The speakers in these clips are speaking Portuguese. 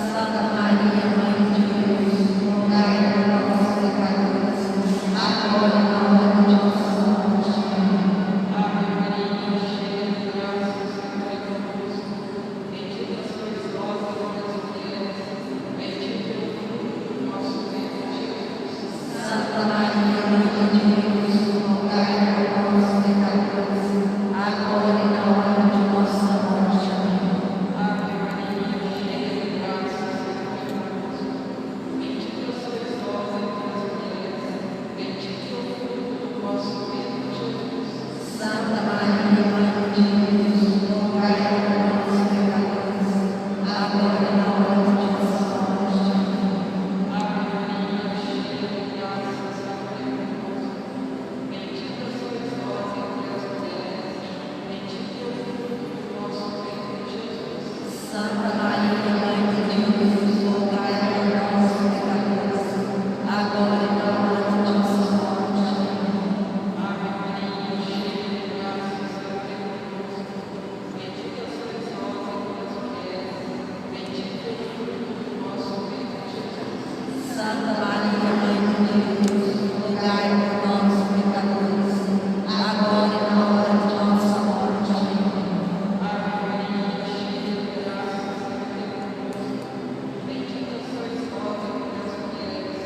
Santa Maria, Mãe de Deus, rogai por nós, pecadores, agora e na hora de nossa morte. Amém. Ave Maria, cheia de graça, o Senhor é convosco. Bendita sois vós entre as mulheres, bendito é o fruto do vosso ventre, Jesus. Santa Maria, Mãe de Deus, rogai por nós, pecadores, agora e na hora de nossa morte. Amém. Ave Maria, cheia de graça, o Senhor é convosco. Bendita sois vós entre as mulheres, bendito é o fruto do vosso ventre, Jesus. Santa Maria, Mãe de Deus, rogai por nós, pecadores, agora e na hora de nossa morte. Amém. Ave Maria, cheia de graça, o Senhor é convosco. Bendita sois vós entre as mulheres, bendito é o fruto do vosso ventre, Jesus. Santa Maria, Mãe de Deus, rogai por nós, pecadores, agora e na hora de nossa morte. Amém. Ave Maria, cheia de graça, o Senhor é convosco. Bendita sois vós entre as mulheres, bendito é o fruto do vosso ventre, Jesus. Santa Maria, Mãe de Deus, rogai por nós, pecadores, agora e na hora de nossa morte. Amém. Ave Maria, cheia de graça, o Senhor é convosco. Bendita sois vós entre as mulheres,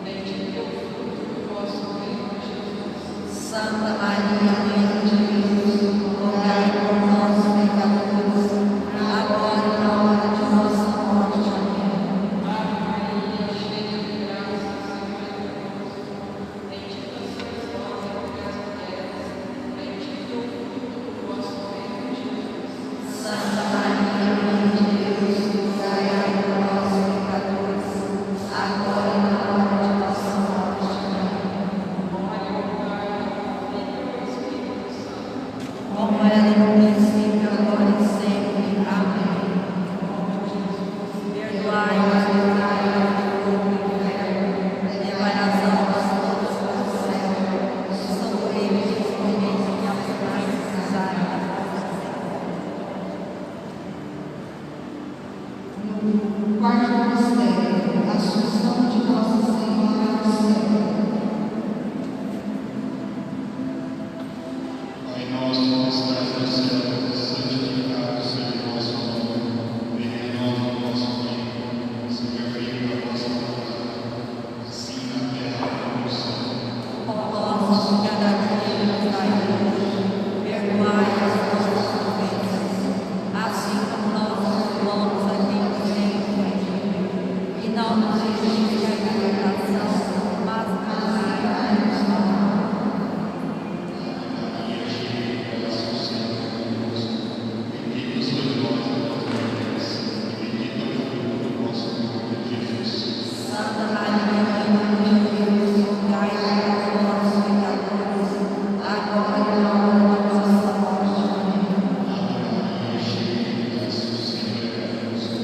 bendito é o fruto do vosso ventre, Jesus. Santa Maria, Mãe de Deus, rogai por nós, pecadores, agora e na hora de nossa morte. Amém. Ave Maria, cheia de graça, o Senhor é convosco. Bendita sois vós entre as mulheres, bendito é o fruto do vosso ventre, Jesus. Santa Maria, Mãe de Deus, rogai por nós, pecadores, agora e na hora de nossa morte. Amém. Glória ao Pai, ao Filho e ao Espírito Santo. Como era no princípio, agora e sempre. Amém. Perdoai-nos, levai as almas todas para o céu, socorrei os espíritos que mais precisarem da vossa No quarto mistério, a Assunção de Nossa Senhora ao céu. Pai nosso que estás no céu, santificado seja o vosso nome. Venha a nós o vosso reino. Seja feita a vossa vontade, assim na terra como no céu. O pão nosso de cada dia nos dai hoje. Perdoai as nossas ofensas, assim como nós perdoamos a quem nos tem ofendido. E não nos deixeis cair na tentação, mas nos livrai do mal. Maria, cheia de graça, o Senhor é convosco. Bendita sois vós entre as mulheres, e bendito é o fruto do vosso ventre, Jesus. Santa Maria, Mãe de Deus, rogai por nós, pecadores, agora e na hora de nossa morte. Amém. Ave Maria, cheia de graça, o Senhor é convosco.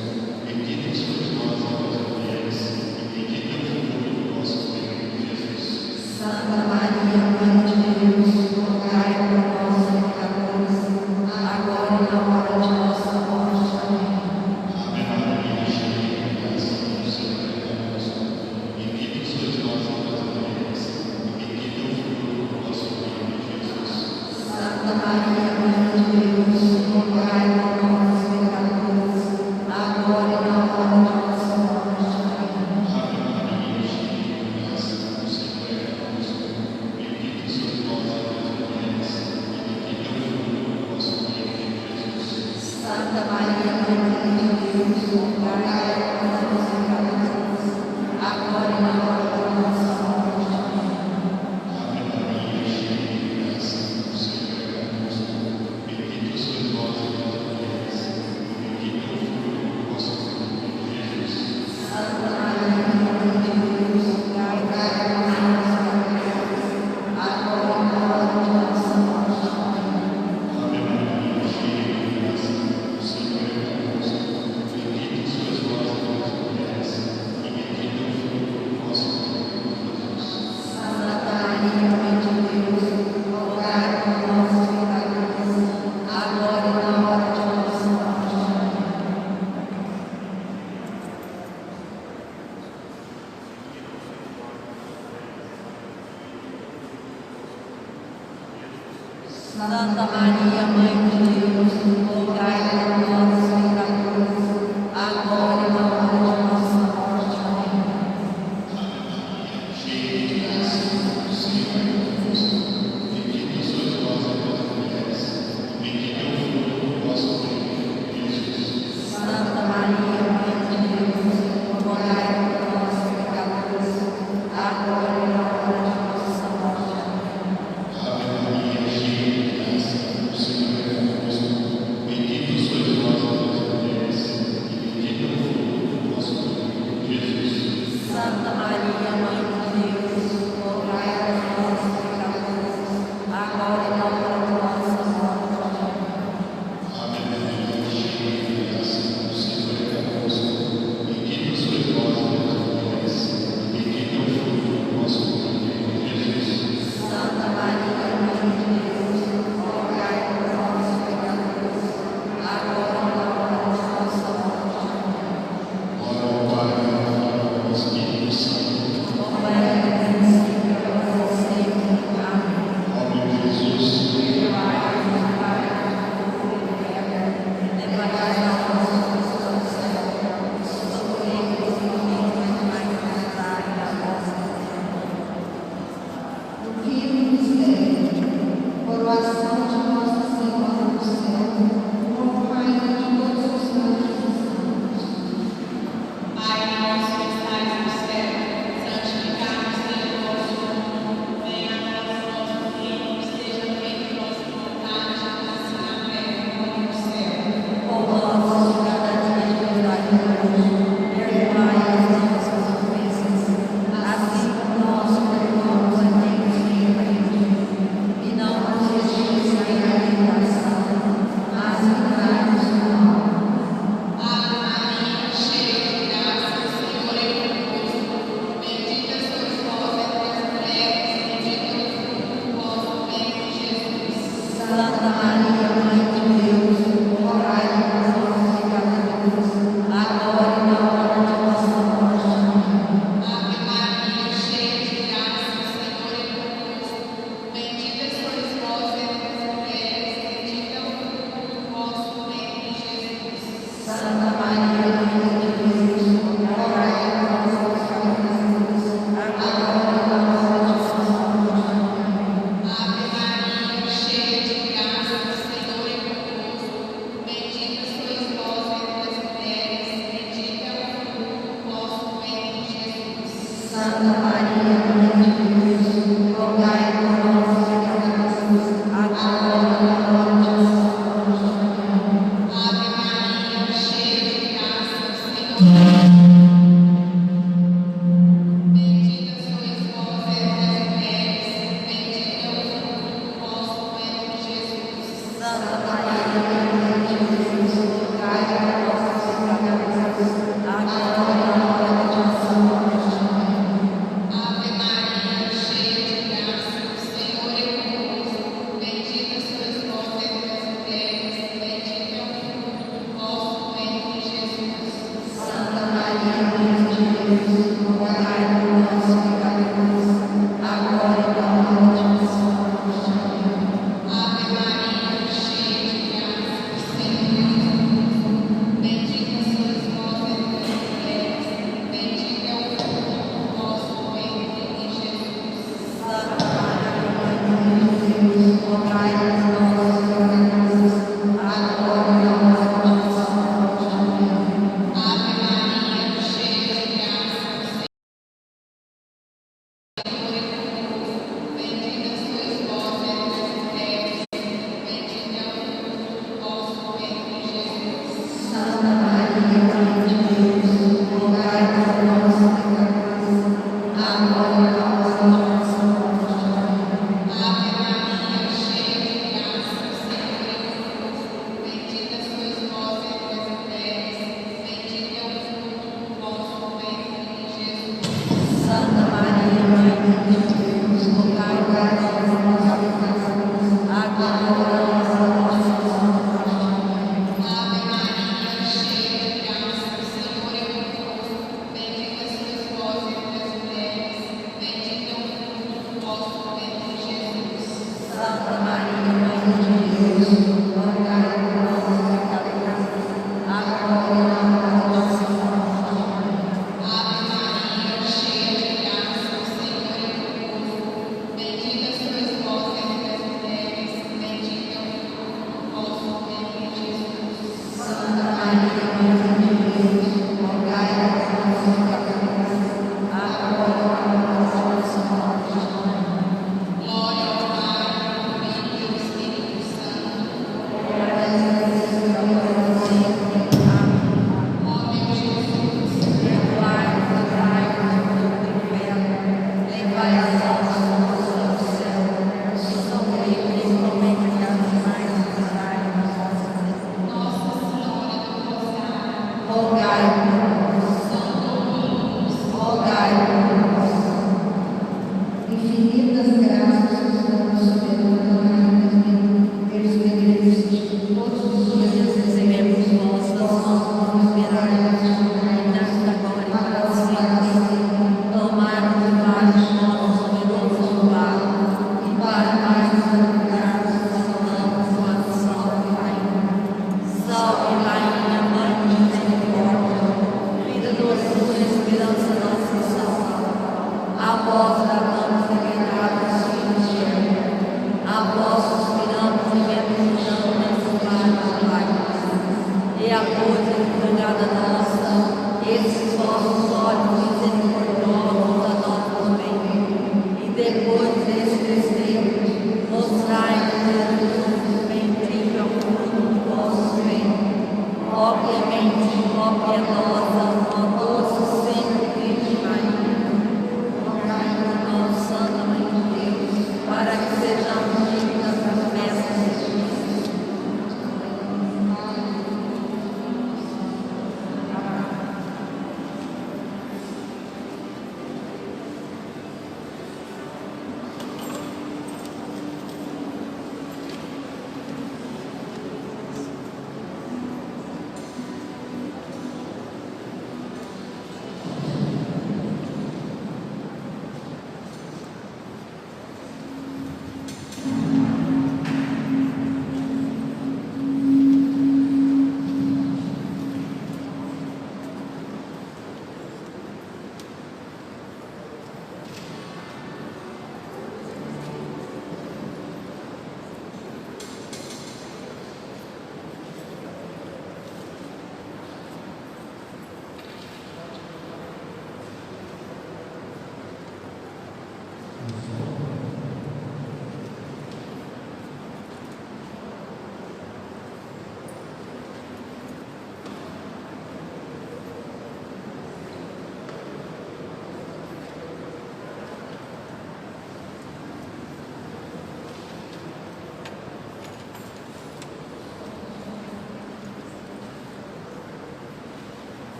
Bendita sois vós entre as mulheres, e bendito é o fruto do vosso ventre, Jesus. Santa Maria, Mãe de Deus, rogai por nós, pecadores, agora e na hora de nossa morte. Amém. Ave Maria, cheia de graça, o Senhor é convosco. Bendita sois vós entre as mulheres, e bendito é o fruto do vosso ventre, Jesus. Santa Maria, Mãe de Deus, rogai por nós, pecadores, agora e na hora de nossa morte. Amém. Ave Maria, cheia de graça, o Senhor é convosco. Bendita sois vós entre as mulheres, e bendito é o fruto do vosso ventre, Jesus. Santa Maria, Mãe de Deus, rogai por nós, pecadores, agora e na hora de nossa morte. Amém. Ave Maria, cheia de graça, o Senhor é convosco. Bendita sois vós entre as mulheres, e bendito é o fruto do vosso ventre, Santa Maria, Mãe de Deus, rogai por nós, pecadores, agora e na hora de nossa morte. Amém. Cheia de graça, o Senhor é convosco. Bendita sois vós entre as mulheres, bendito é o fruto do vosso ventre, Jesus. Santa Maria, Mãe de Deus, rogai por nós, pecadores, agora e na hora de nossa morte. Amém. Ave Maria, cheia de graça, o Senhor é convosco. Bendita sois vós entre as mulheres, e bendito é o fruto do vosso ventre, Jesus. Santa Maria, Mãe de Deus, rogai por nós, pecadores, agora e na hora de nossa morte. Amém. Ave Maria, cheia de graça, o Senhor é convosco. Bendita sois vós entre as mulheres, e bendito é o fruto do vosso ventre, Jesus. Santa Maria, Mãe de Deus, rogai por nós, pecadores, agora e na hora de nossa morte. Amém. Ora ao Pai, ao Filho e ao Espírito Santo. Como era no princípio, agora e sempre. Amém. Ó meu Jesus, Perdoai-nos, Pai, o povo que peca, levai as almas ao céu, socorrei os que mais necessitarem da vossa No quinto mistério, coroação de Nossa Senhora do Céu, como Rainha de todos os anjos e santos. Pai nosso que estais no céu, santificado seja o vosso nome. Venha a nós o vosso reino, seja feita a vossa vontade, assim na terra como no céu. O nosso de cada dia nos dai hoje, perdoai as nossas ofensas, assim como nós perdoamos a quem nos tem ofendido. E não nos deixeis cair na tentação, mas livrai-nos do mal. Ave Maria, cheia de graça, o Senhor é convosco. Bendita sois vós entre as mulheres, bendito é o fruto do vosso ventre, Jesus. Santa Maria, Mãe de Deus, rogai por nós, pecadores, agora e na hora de nossa morte. Amém. Ave Maria, cheia de graça, o Senhor é convosco. Bendita sois vós entre as mulheres, bendito é o fruto do vosso ventre, Jesus. Santa Maria, Mãe de Deus, rogai por nós, pecadores, agora e na hora de nossa morte. Amém. Ave Maria, cheia de graça, o Senhor é convosco. Bendita sois vós entre as mulheres, bendito é o fruto do vosso ventre, Jesus. Santa Maria, Mãe de Deus, rogai por nós, pecadores, agora e na hora de nossa morte. Amém. Ave Maria, cheia de graça, o Senhor é convosco. Bendita sois vós entre as mulheres, bendito é o fruto do vosso ventre, Jesus. Santa Maria, Mãe de Deus, rogai por nós, pecadores, agora e na hora de nossa morte. Amém. Ave Maria, cheia de graça, o Senhor é convosco. Bendita sois vós entre as mulheres, bendito é o fruto do vosso ventre, Jesus. Santa Maria,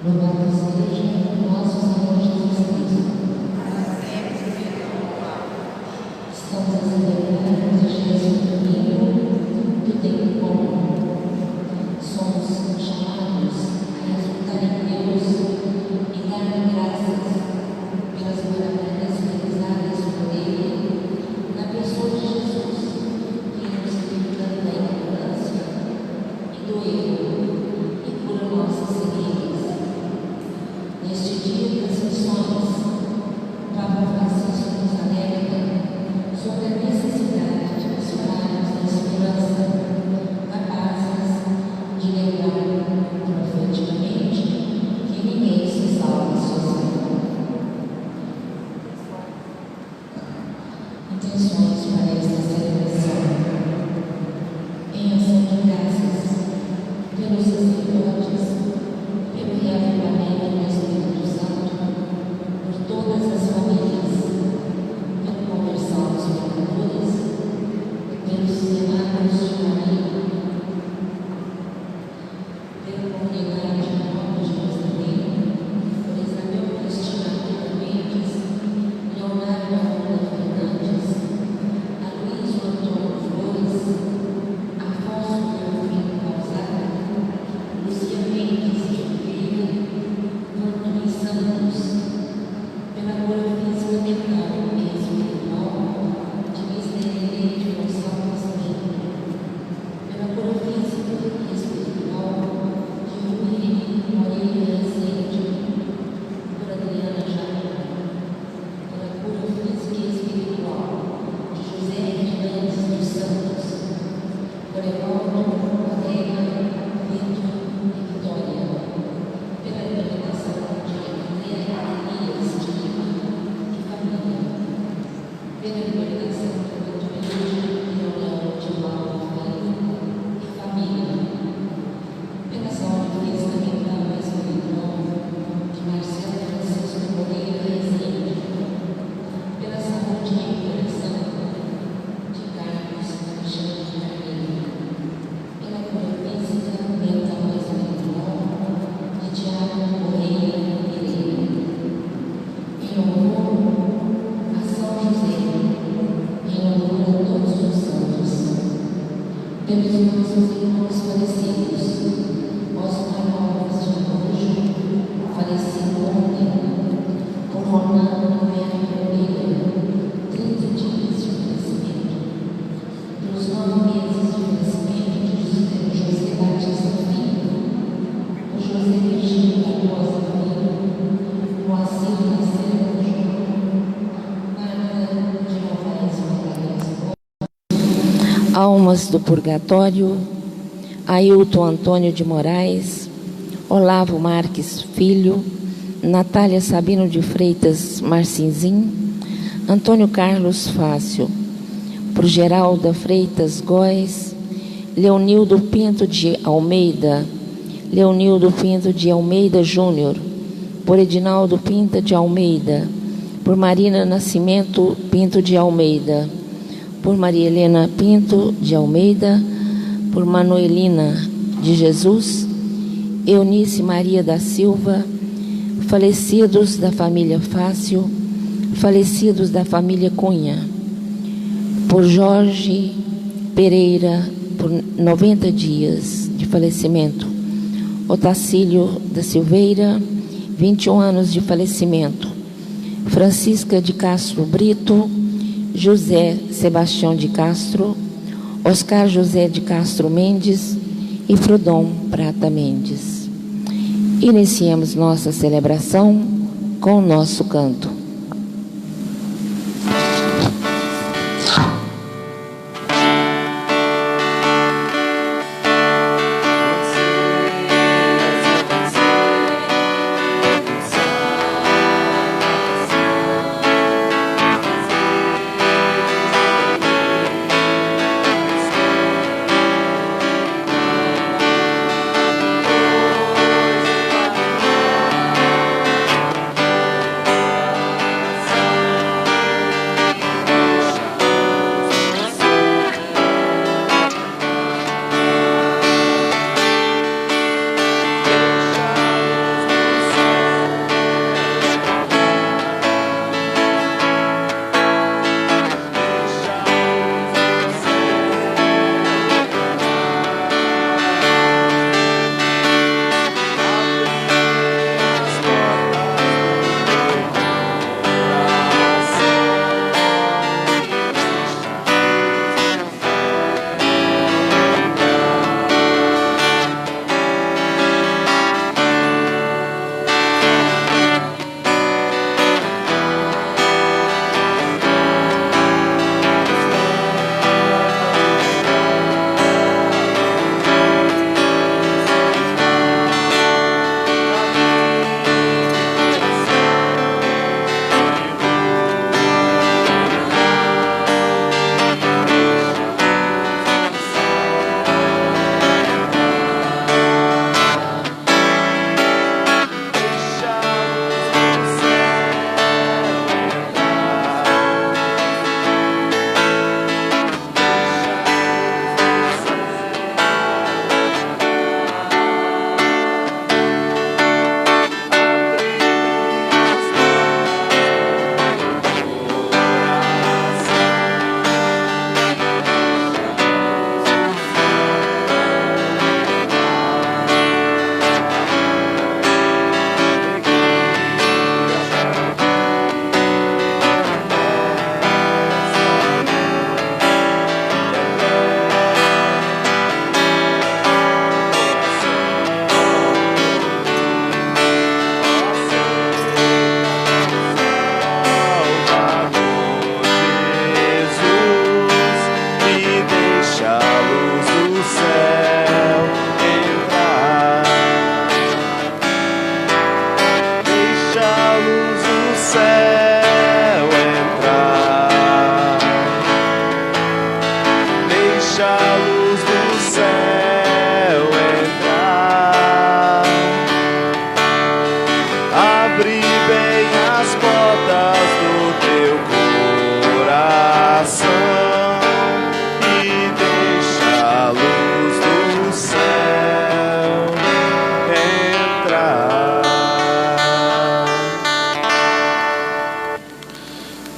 Louvado seja nosso Senhor Jesus Cristo. Estamos a celebrar o 20º domingo do tempo comum. Somos chamados a exultar em Deus e dar graças pelas maravilhas realizadas por Ele na pessoa de Jesus, que nos livra da ignorância e do erro e cura nossas feridas. Neste dia das missões, Papa Francisco nos alerta sobre a necessidade de missionários da esperança, capazes de lembrar profeticamente que ninguém se salva sozinho. Intenções para esta celebração. Em ação de graças pelos sacerdotes, pelo reavivamento do Espírito Santo, por todas as famílias, pela conversão dos pecadores, pelos senados de Maria, pela comunidade Nova de Constantino, por Isabel Cristina Mendes, Leonardo Arruda Fernandes, Aloysio Antônio Flores, Afonso Delfim Calzada, Lucia Mendes de Oliveira, por Luiz Santos, pela cura física, mental e espiritual de Misericórdia de Gonçalves Pinto, pela cura física e espiritual de Rubini Moreira Rezende, por Adriana Jaime, pela cura física e espiritual de José Fernandes dos Santos, por Evaldo, Adélia, Vitor e Vitória, pela libertação de André Elias de Lima e família, pela libertação do Antônio e Leonel de Lauro Filho e família, pela saúde física, mental e espiritual de Marcelo Francisco Moreira Rezende, pela saúde e coração de Carlos Alexandre Carneiro, pela cura física, mental e espiritual de Tiago Correia Pereira, em louvor a São José, em louvor a todos os santos, pelos nossos irmãos falecidos, Oscar Alves de Araújo, falecido ontem, com Ronaldo Alberto Pereira, 30 dias de falecimento, pelos 9 meses de falecimento de José Batista Filho, o José Virgínio Barbosa Filho, Moacir Marcelo João, Bárbara de Novaes Magalhães, Almas do Purgatório, Ailton Antônio de Moraes, Olavo Marques Filho, Natália Sabino de Freitas Marcinzim, Antônio Carlos Fácio, por Geralda Freitas Góes, Leonildo Pinto de Almeida, Leonildo Pinto de Almeida Júnior, por Edinaldo Pinto de Almeida, por Marina Nascimento Pinto de Almeida, por Maria Helena Pinto de Almeida, por Manuelina de Jesus, Eunice Maria da Silva, falecidos da família Fácio, falecidos da família Cunha, por Jorge Pereira, por 90 dias de falecimento, Otacílio da Silveira, 21 anos de falecimento, Francisca de Castro Brito, José Sebastião de Castro, Oscar José de Castro Mendes e Frodon Prata Mendes. Iniciemos nossa celebração com o nosso canto. Thank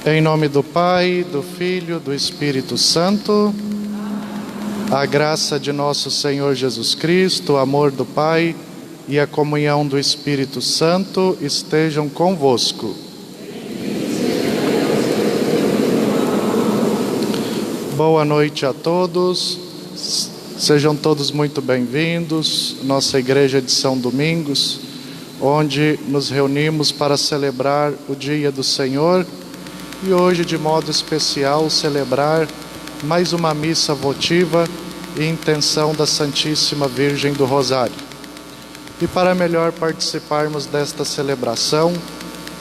Em nome do Pai, do Filho, do Espírito Santo, a graça de nosso Senhor Jesus Cristo, o amor do Pai e a comunhão do Espírito Santo estejam convosco. Boa noite a todos, sejam todos muito bem-vindos. Nossa Igreja de São Domingos, onde nos reunimos para celebrar o Dia do Senhor e hoje, de modo especial, celebrar mais uma missa votiva e intenção da Santíssima Virgem do Rosário. E para melhor participarmos desta celebração,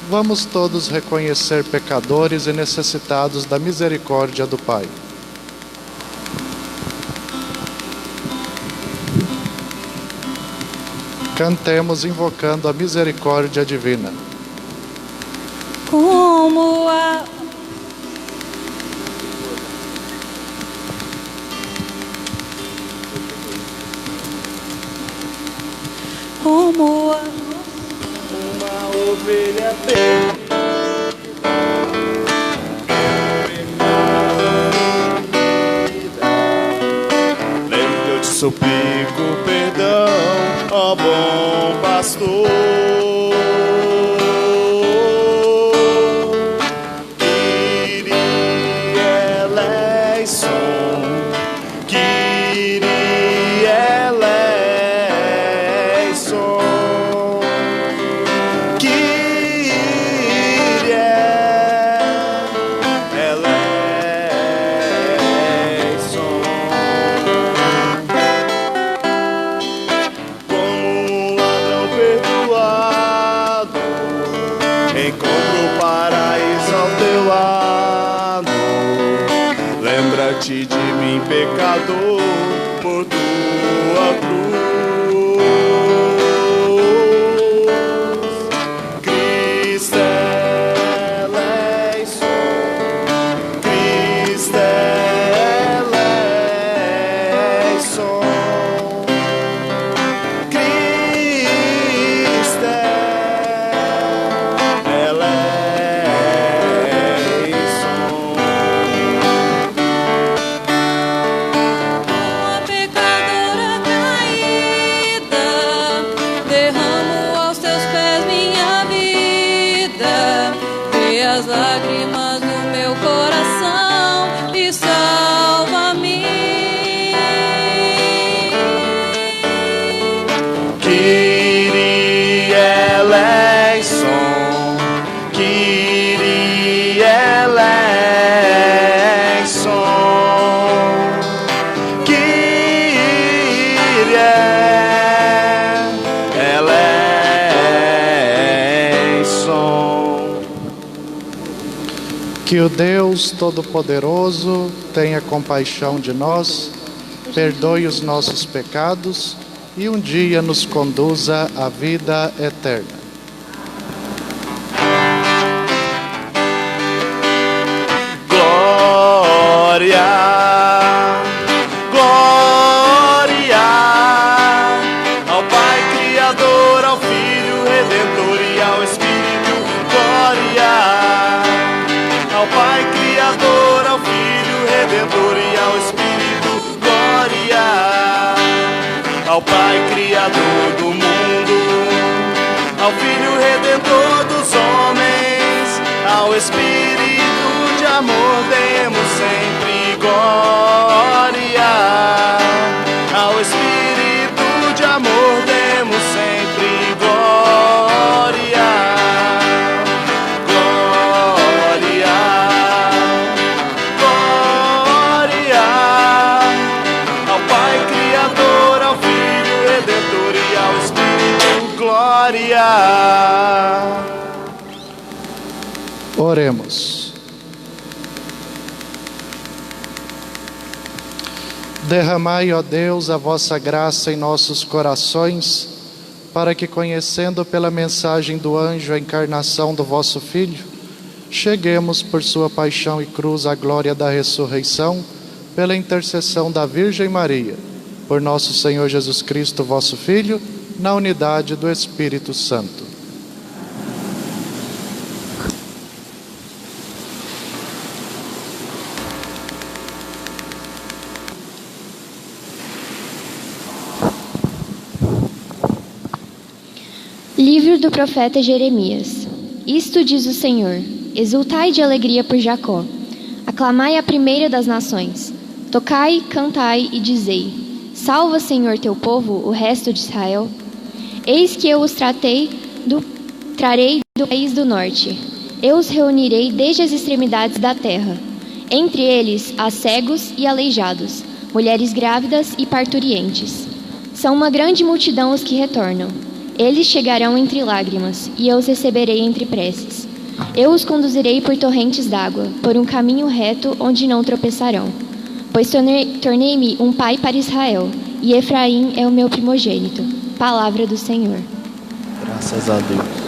vamos todos reconhecer pecadores e necessitados da misericórdia do Pai. Cantemos invocando a misericórdia divina. Como a uma ovelha perdida, lembro que eu te suplico perdão, ó bom pastor. Lembra-te de mim, pecador, por tua cruz. Cristo eleison, Cristo eleison, Cristo as lágrimas do meu coração e salva-me. Kyrie eleison, Kyrie eleison, Kyrie eleison. Que o Deus Todo-Poderoso tenha compaixão de nós, perdoe os nossos pecados e um dia nos conduza à vida eterna. Glória, glória ao Pai Criador, ao Filho Redentor e ao Espírito. Glória ao Pai Criador, ao Filho Redentor e ao Espírito. Glória ao Pai Criador do mundo, ao Filho Redentor dos homens, ao Espírito de amor demos sempre glória. Ao Espírito de amor demos sempre glória. Glória. Oremos. Derramai, ó Deus, a vossa graça em nossos corações, para que, conhecendo pela mensagem do anjo a encarnação do vosso Filho, cheguemos por sua paixão e cruz à glória da ressurreição, pela intercessão da Virgem Maria, por nosso Senhor Jesus Cristo, vosso Filho, na unidade do Espírito Santo. Livro do profeta Jeremias. Isto diz o Senhor: exultai de alegria por Jacó, aclamai a primeira das nações, tocai, cantai e dizei: salva, Senhor, teu povo, o resto de Israel. Eis que eu os trarei do país do norte, eu os reunirei desde as extremidades da terra. Entre eles há cegos e aleijados, mulheres grávidas e parturientes. São uma grande multidão os que retornam. Eles chegarão entre lágrimas, e eu os receberei entre preces. Eu os conduzirei por torrentes d'água, por um caminho reto onde não tropeçarão. Pois tornei-me um pai para Israel, e Efraim é o meu primogênito. Palavra do Senhor. Graças a Deus.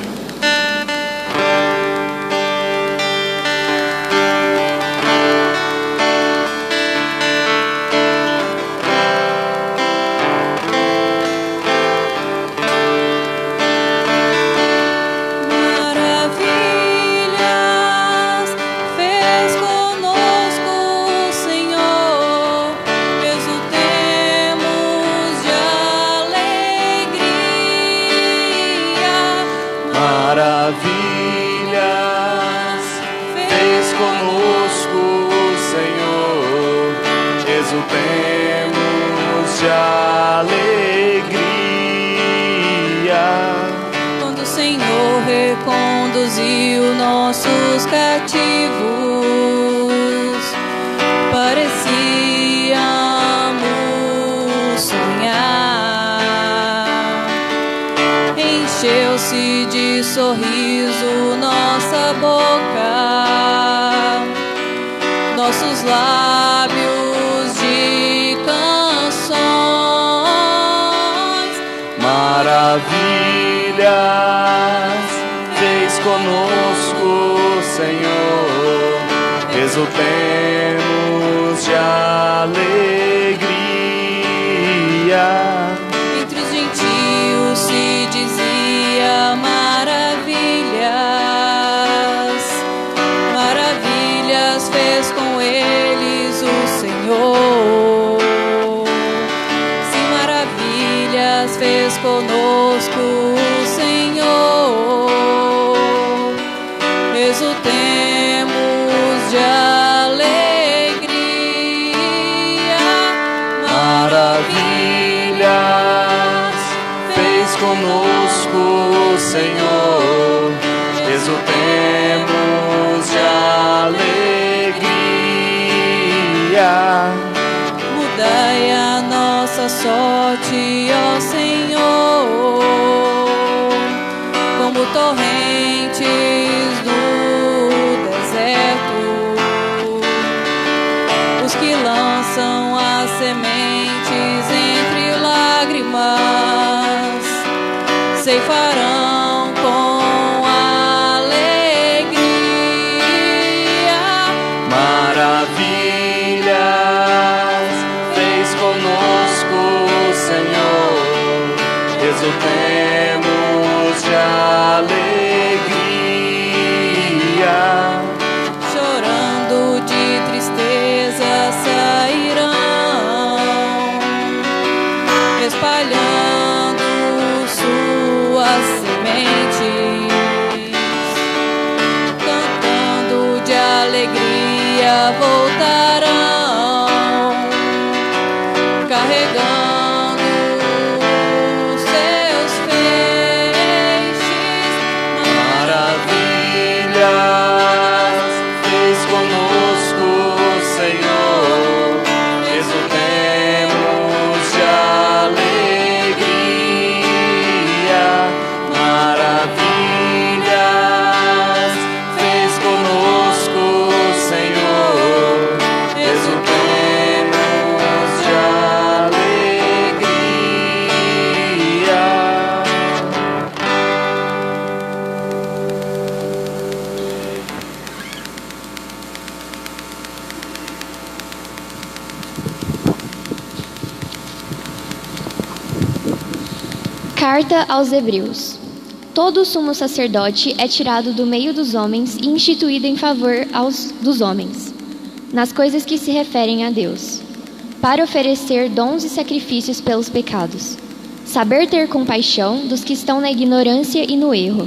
Reconduziu nossos cativos, parecíamos sonhar. Encheu-se de sorriso nossa boca, nossos lábios de canções. Maravilhas fez conosco, Senhor, exultemos de alegria. Entre os gentios se dizia maravilhas, maravilhas fez com eles o Senhor. Sim, maravilhas fez conosco o Senhor. Exultemos de alegria. Maravilhas fez conosco o Senhor, exultemos de alegria. Mudai a nossa sorte, ó Senhor, como torrentes do deserto, os que lançam as sementes entre lágrimas, ceifarão com alegria. Maravilhas fez conosco o Senhor, exultemos de alegria. Chorando de tristeza sairão, espalhando suas sementes, cantando de alegria voltarão, carregando seus feixes. Maravilhas fez conosco o Senhor, exultemos de alegria. Maravilhas fez conosco o Senhor, exultemos de alegria. Carta aos Hebreus. Todo sumo sacerdote é tirado do meio dos homens e instituído em favor dos homens, nas coisas que se referem a Deus, para oferecer dons e sacrifícios pelos pecados. saber ter compaixão dos que estão na ignorância e no erro,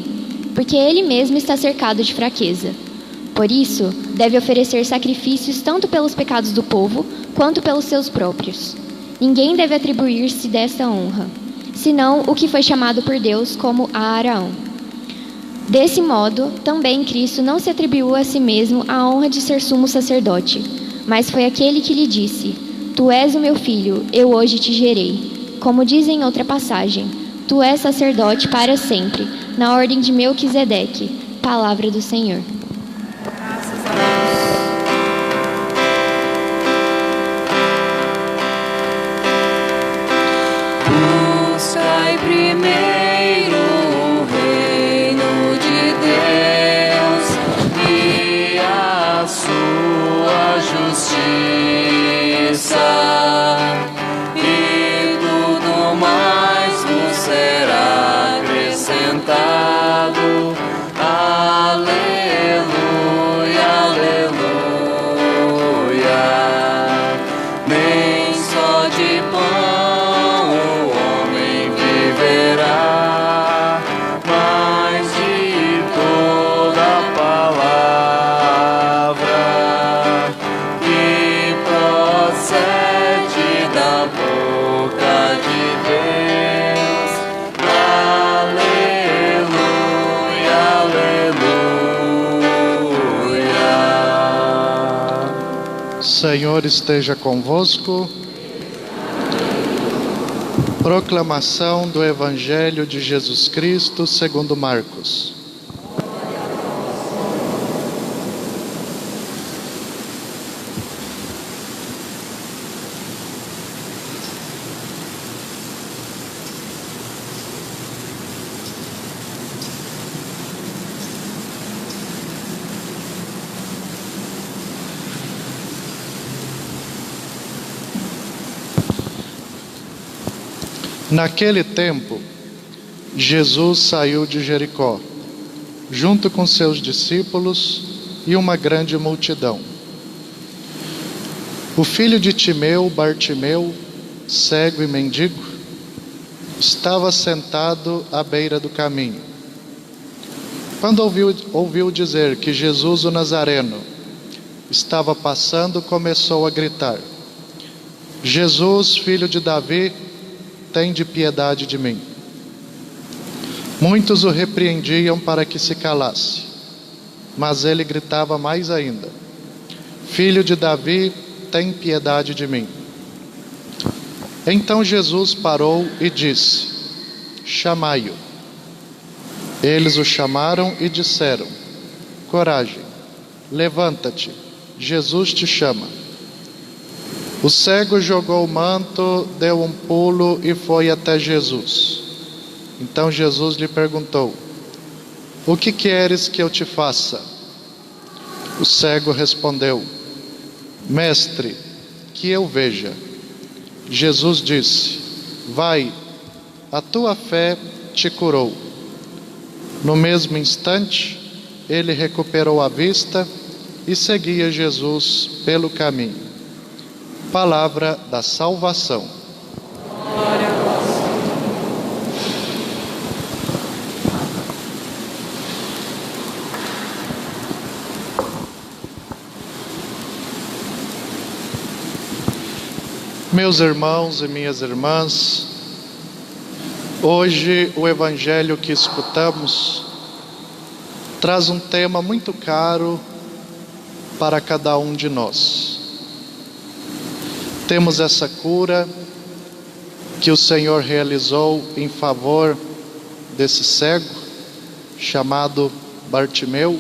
porque ele mesmo está cercado de fraqueza. Por isso, deve oferecer sacrifícios tanto pelos pecados do povo, quanto pelos seus próprios. Ninguém deve atribuir-se desta honra, senão o que foi chamado por Deus como a Araão. Desse modo, também Cristo não se atribuiu a si mesmo a honra de ser sumo sacerdote, mas foi aquele que lhe disse: Tu és o meu filho, eu hoje te gerei. Como diz em outra passagem, Tu és sacerdote para sempre, na ordem de Melquisedeque. Palavra do Senhor. Graças a Deus. Buscai primeiro o reino de Deus e a sua justiça, e tudo mais vos será acrescentado. Aleluia, aleluia. Nem só de pão o homem viverá, mas de toda palavra que procede da boca de Deus. Aleluia, aleluia. Senhor esteja convosco. Proclamação do Evangelho de Jesus Cristo segundo Marcos. Naquele tempo, Jesus saiu de Jericó, junto com seus discípulos e uma grande multidão. O filho de Timeu, Bartimeu, cego e mendigo, estava sentado à beira do caminho. Quando ouviu dizer que Jesus o Nazareno estava passando, começou a gritar: Jesus, filho de Davi, tende piedade de mim. Muitos o repreendiam para que se calasse, mas ele gritava mais ainda: Filho de Davi, tem piedade de mim. Então Jesus parou e disse: Chamai-o. Eles o chamaram e disseram: Coragem, levanta-te, Jesus te chama. O cego jogou o manto, deu um pulo e foi até Jesus. Então Jesus lhe perguntou: O que queres que eu te faça? O cego respondeu: Mestre, que eu veja. Jesus disse: Vai, a tua fé te curou. No mesmo instante, ele recuperou a vista e seguia Jesus pelo caminho. Palavra da salvação. Glória a vós. Meus irmãos e minhas irmãs, hoje o Evangelho que escutamos traz um tema muito caro para cada um de nós. Temos essa cura que o Senhor realizou em favor desse cego, chamado Bartimeu.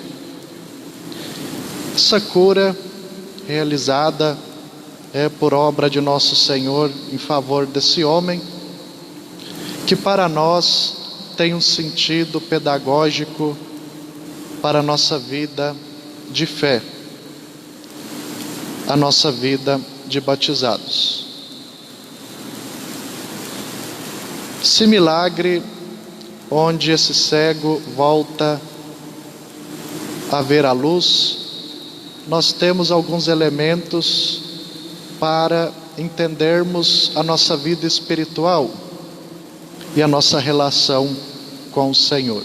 Essa cura realizada é por obra de nosso Senhor em favor desse homem, que para nós tem um sentido pedagógico para a nossa vida de fé, a nossa vida de batizados. Esse milagre, onde esse cego volta a ver a luz, nós temos alguns elementos para entendermos a nossa vida espiritual, e a nossa relação com o Senhor.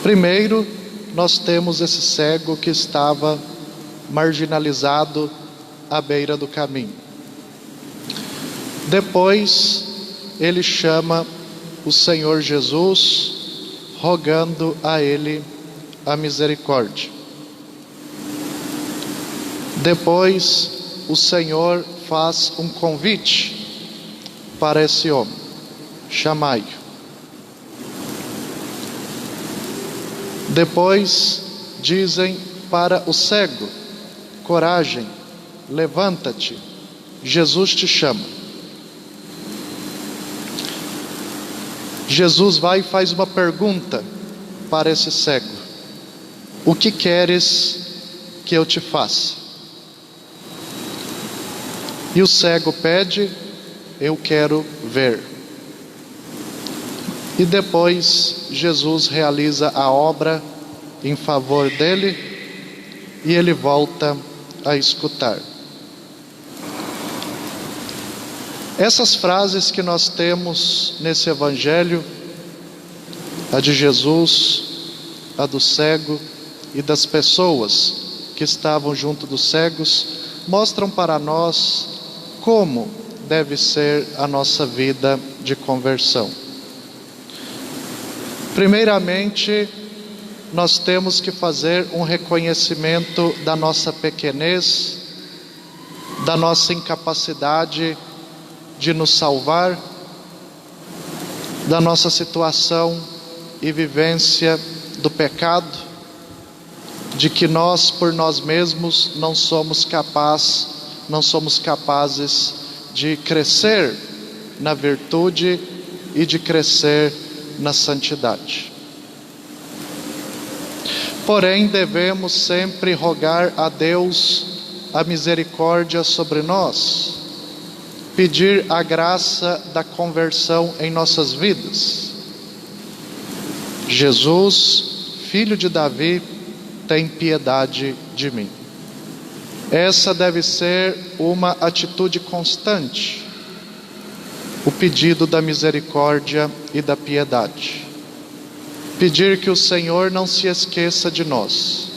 Primeiro, nós temos esse cego que estava marginalizado à beira do caminho. Depois, ele chama o Senhor Jesus, rogando a ele a misericórdia. Depois, o Senhor faz um convite para esse homem: chamai-o. Depois, dizem para o cego: coragem, levanta-te, Jesus te chama. Jesus vai e faz uma pergunta para esse cego: o que queres que eu te faça? E o cego pede: eu quero ver. E depois Jesus realiza a obra em favor dele e ele volta a escutar. Essas frases que nós temos nesse evangelho, a de Jesus, a do cego e das pessoas que estavam junto dos cegos, mostram para nós como deve ser a nossa vida de conversão. Primeiramente, nós temos que fazer um reconhecimento da nossa pequenez, da nossa incapacidade de nos salvar, da nossa situação e vivência do pecado, de que nós por nós mesmos não somos capazes de crescer na virtude e de crescer na santidade. Porém, devemos sempre rogar a Deus a misericórdia sobre nós, pedir a graça da conversão em nossas vidas. Jesus, filho de Davi, tem piedade de mim. Essa deve ser uma atitude constante, o pedido da misericórdia e da piedade. Pedir que o Senhor não se esqueça de nós,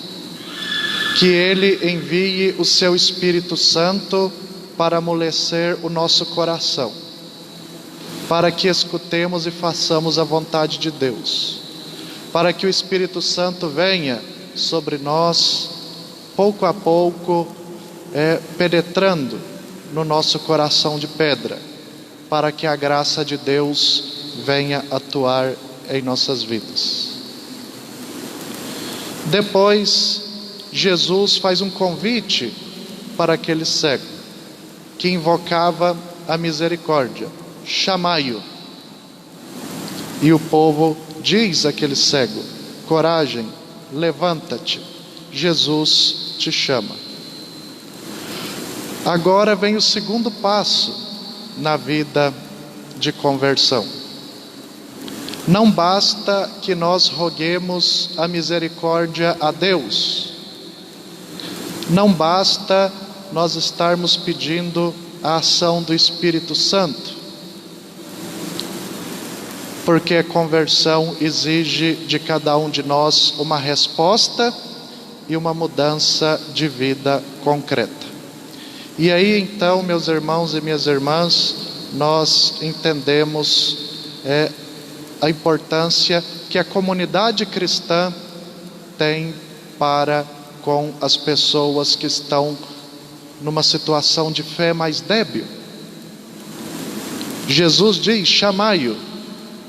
que Ele envie o seu Espírito Santo para amolecer o nosso coração, para que escutemos e façamos a vontade de Deus, para que o Espírito Santo venha sobre nós, pouco a pouco, penetrando no nosso coração de pedra, para que a graça de Deus venha atuar em nossas vidas. Depois, Jesus faz um convite para aquele cego que invocava a misericórdia: chamai-o. E o povo diz àquele cego: coragem, levanta-te, Jesus te chama. Agora vem o segundo passo na vida de conversão. Não basta que nós roguemos a misericórdia a Deus, não basta nós estarmos pedindo a ação do Espírito Santo, porque a conversão exige de cada um de nós uma resposta e uma mudança de vida concreta. E aí então, meus irmãos e minhas irmãs, nós entendemos a importância que a comunidade cristã tem para com as pessoas que estão numa situação de fé mais débil. Jesus diz: chamai-o,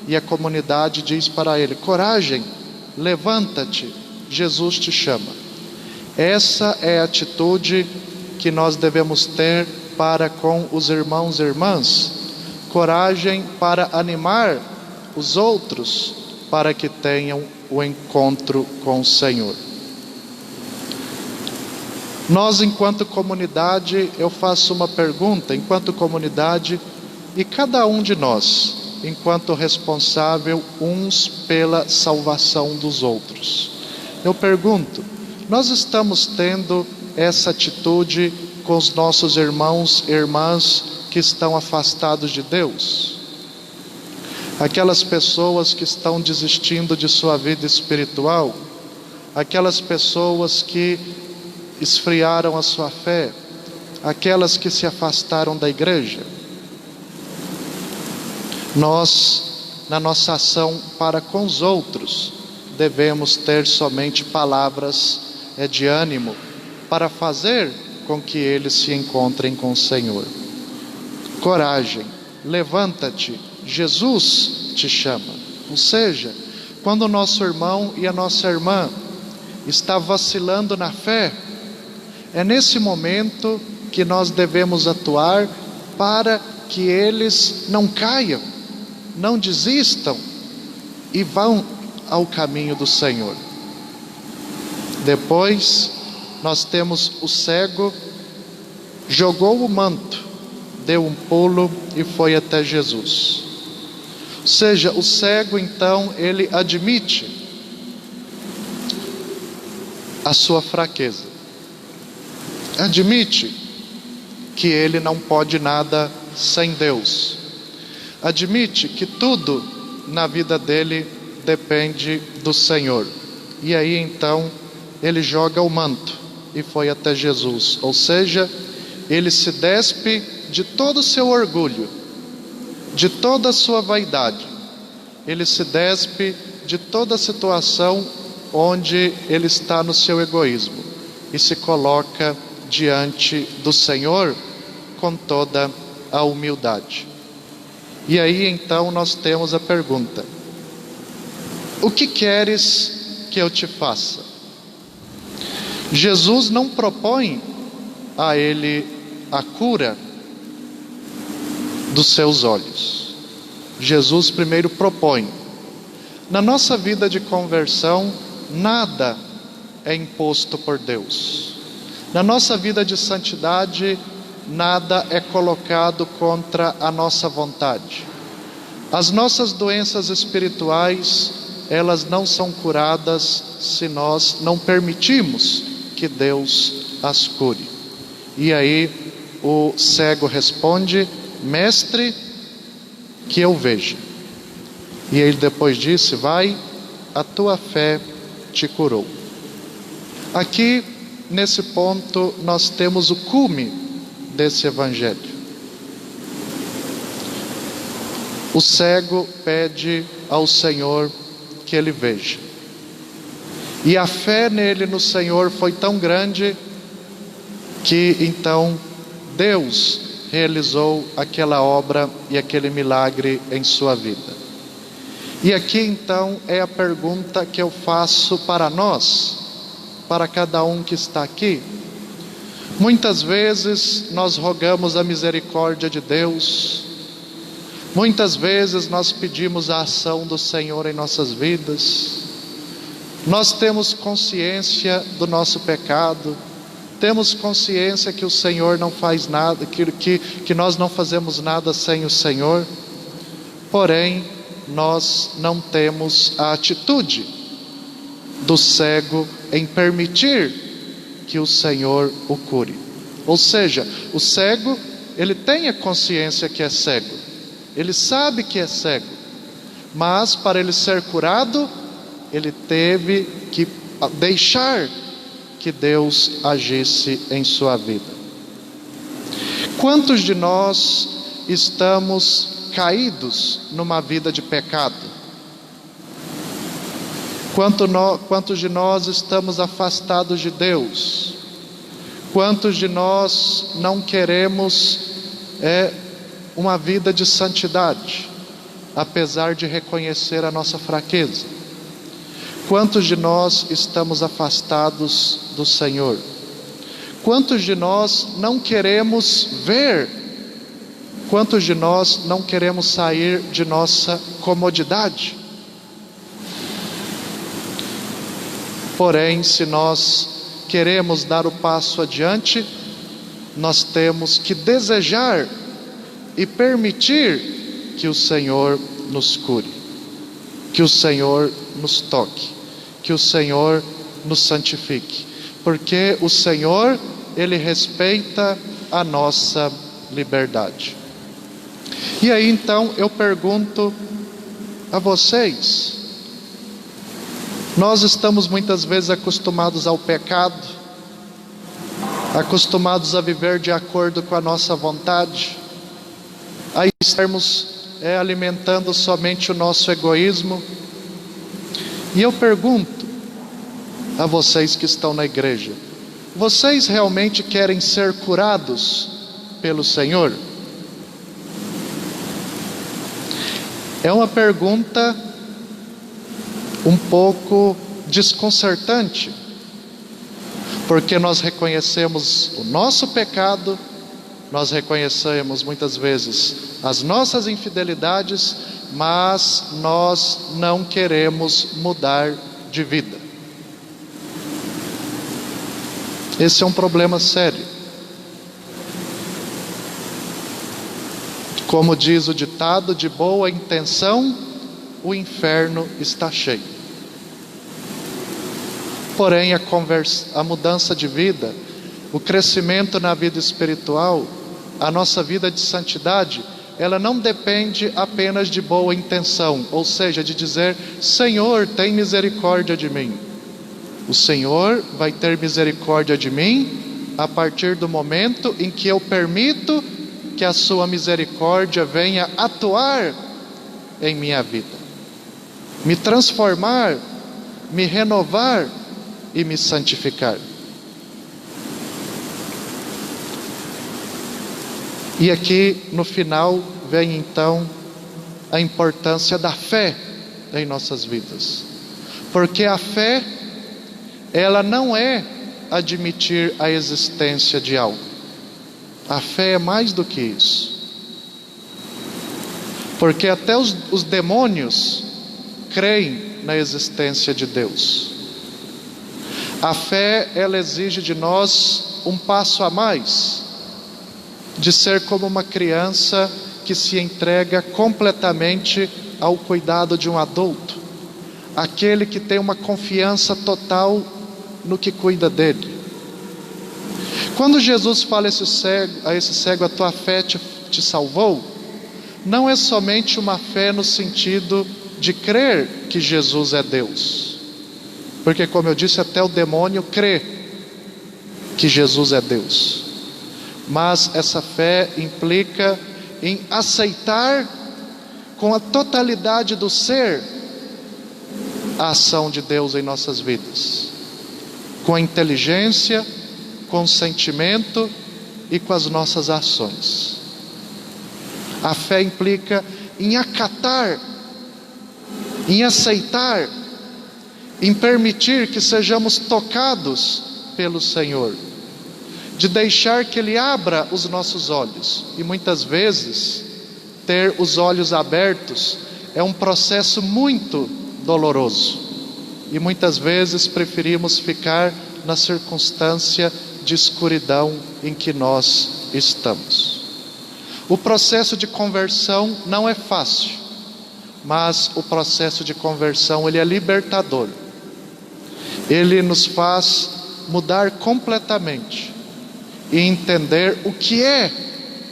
e a comunidade diz para ele: coragem, levanta-te, Jesus te chama. Essa é a atitude que nós devemos ter para com os irmãos e irmãs, coragem para animar os outros para que tenham o encontro com o Senhor. Nós, enquanto comunidade, eu faço uma pergunta, enquanto comunidade, e cada um de nós, enquanto responsável uns pela salvação dos outros. Eu pergunto: nós estamos tendo essa atitude com os nossos irmãos e irmãs que estão afastados de Deus? aquelas pessoas que estão desistindo de sua vida espiritual, aquelas pessoas que esfriaram a sua fé, aquelas que se afastaram da igreja. Nós, na nossa ação para com os outros, devemos ter somente palavras de ânimo para fazer com que eles se encontrem com o Senhor. Coragem, levanta-te, Jesus te chama. Ou seja, quando o nosso irmão e a nossa irmã está vacilando na fé, é nesse momento que nós devemos atuar para que eles não caiam, não desistam e vão ao caminho do Senhor. Depois nós temos o cego, jogou o manto, deu um pulo e foi até Jesus. Ou seja, o cego então, ele admite a sua fraqueza, admite que ele não pode nada sem Deus, admite que tudo na vida dele depende do Senhor. E aí então ele joga o manto e foi até Jesus. Ou seja, ele se despe de todo o seu orgulho, de toda a sua vaidade, ele se despe de toda a situação onde ele está no seu egoísmo e se coloca diante do Senhor com toda a humildade. E aí então nós temos a pergunta: o que queres que eu te faça? Jesus não propõe a ele a cura dos seus olhos. Jesus primeiro propõe. Na nossa vida de conversão, nada é imposto por Deus. Na nossa vida de santidade, nada é colocado contra a nossa vontade. As nossas doenças espirituais, elas não são curadas se nós não permitirmos que Deus as cure. E aí o cego responde: mestre, que eu veja. E ele depois disse: vai, a tua fé te curou. Aqui nesse ponto nós temos o cume desse evangelho. O cego pede ao Senhor que ele veja, e a fé nele, no Senhor, foi tão grande que então Deus realizou aquela obra e aquele milagre em sua vida. E aqui então é a pergunta que eu faço para nós, para cada um que está aqui. Muitas vezes nós rogamos a misericórdia de Deus, muitas vezes nós pedimos a ação do Senhor em nossas vidas, nós temos consciência do nosso pecado, temos consciência que o Senhor não faz nada, que nós não fazemos nada sem o Senhor, porém nós não temos a atitude do cego em permitir que o Senhor o cure. Ou seja, o cego, ele tem a consciência que é cego, ele sabe que é cego, mas para ele ser curado, ele teve que deixar que Deus agisse em sua vida. Quantos de nós estamos caídos numa vida de pecado? Quantos de nós estamos afastados de Deus? Quantos de nós não queremos uma vida de santidade, apesar de reconhecer a nossa fraqueza? Quantos de nós estamos afastados do Senhor? Quantos de nós não queremos ver? Quantos de nós não queremos sair de nossa comodidade? Porém, se nós queremos dar o passo adiante, nós temos que desejar e permitir que o Senhor nos cure, que o Senhor nos toque, que o Senhor nos santifique, porque o Senhor, Ele respeita a nossa liberdade. E aí então eu pergunto a vocês. Nós estamos muitas vezes acostumados ao pecado, acostumados a viver de acordo com a nossa vontade, a estarmos alimentando somente o nosso egoísmo. E eu pergunto a vocês que estão na igreja: vocês realmente querem ser curados pelo Senhor? É uma pergunta um pouco desconcertante, porque nós reconhecemos o nosso pecado, nós reconhecemos muitas vezes as nossas infidelidades, mas nós não queremos mudar de vida. Esse é um problema sério. Como diz o ditado, de boa intenção o inferno está cheio. Porém, a mudança de vida, o crescimento na vida espiritual, a nossa vida de santidade, ela não depende apenas de boa intenção, ou seja, de dizer: Senhor, tem misericórdia de mim. O Senhor vai ter misericórdia de mim a partir do momento em que eu permito que a sua misericórdia venha atuar em minha vida, me transformar, me renovar e me santificar. E aqui no final vem então a importância da fé em nossas vidas, porque a fé, ela não é admitir a existência de algo. A fé é mais do que isso, porque até os demônios creem na existência de Deus. A fé, ela exige de nós um passo a mais, de ser como uma criança que se entrega completamente ao cuidado de um adulto, aquele que tem uma confiança total no que cuida dele. Quando Jesus fala a esse cego, a tua fé te salvou, não é somente uma fé no sentido de crer que Jesus é Deus, porque, como eu disse, até o demônio crê que Jesus é Deus, mas essa fé implica em aceitar com a totalidade do ser a ação de Deus em nossas vidas, com a inteligência, com o sentimento e com as nossas ações. A fé implica em acatar, em aceitar, em permitir que sejamos tocados pelo Senhor, de deixar que Ele abra os nossos olhos. E muitas vezes ter os olhos abertos é um processo muito doloroso, e muitas vezes preferimos ficar na circunstância de escuridão em que nós estamos. O processo de conversão não é fácil, mas o processo de conversão, ele é libertador. Ele nos faz mudar completamente e entender o que é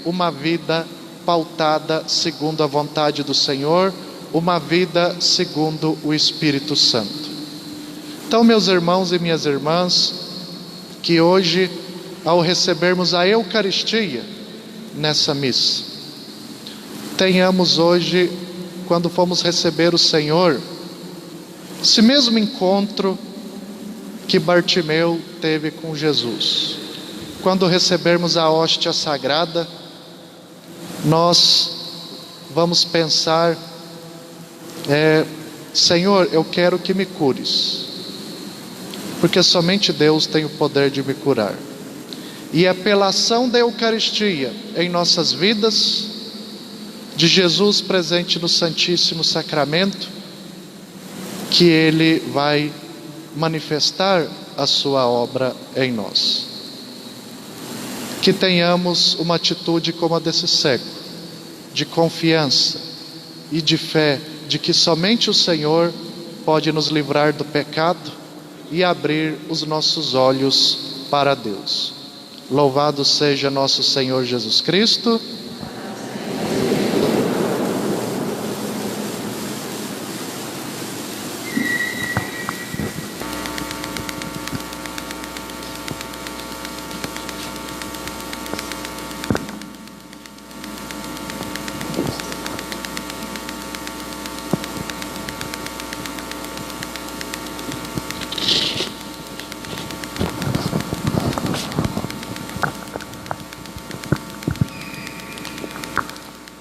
uma vida pautada segundo a vontade do Senhor, uma vida segundo o Espírito Santo. Então, meus irmãos e minhas irmãs, que hoje, ao recebermos a Eucaristia nessa missa, tenhamos hoje, quando formos receber o Senhor, esse mesmo encontro que Bartimeu teve com Jesus. Quando recebermos a hóstia sagrada, nós vamos pensar: Senhor, eu quero que me cures, porque somente Deus tem o poder de me curar. E é pela ação da Eucaristia em nossas vidas, de Jesus presente no Santíssimo Sacramento, que Ele vai manifestar a sua obra em nós. Que tenhamos uma atitude como a desse cego, de confiança e de fé, de que somente o Senhor pode nos livrar do pecado e abrir os nossos olhos para Deus. Louvado seja nosso Senhor Jesus Cristo.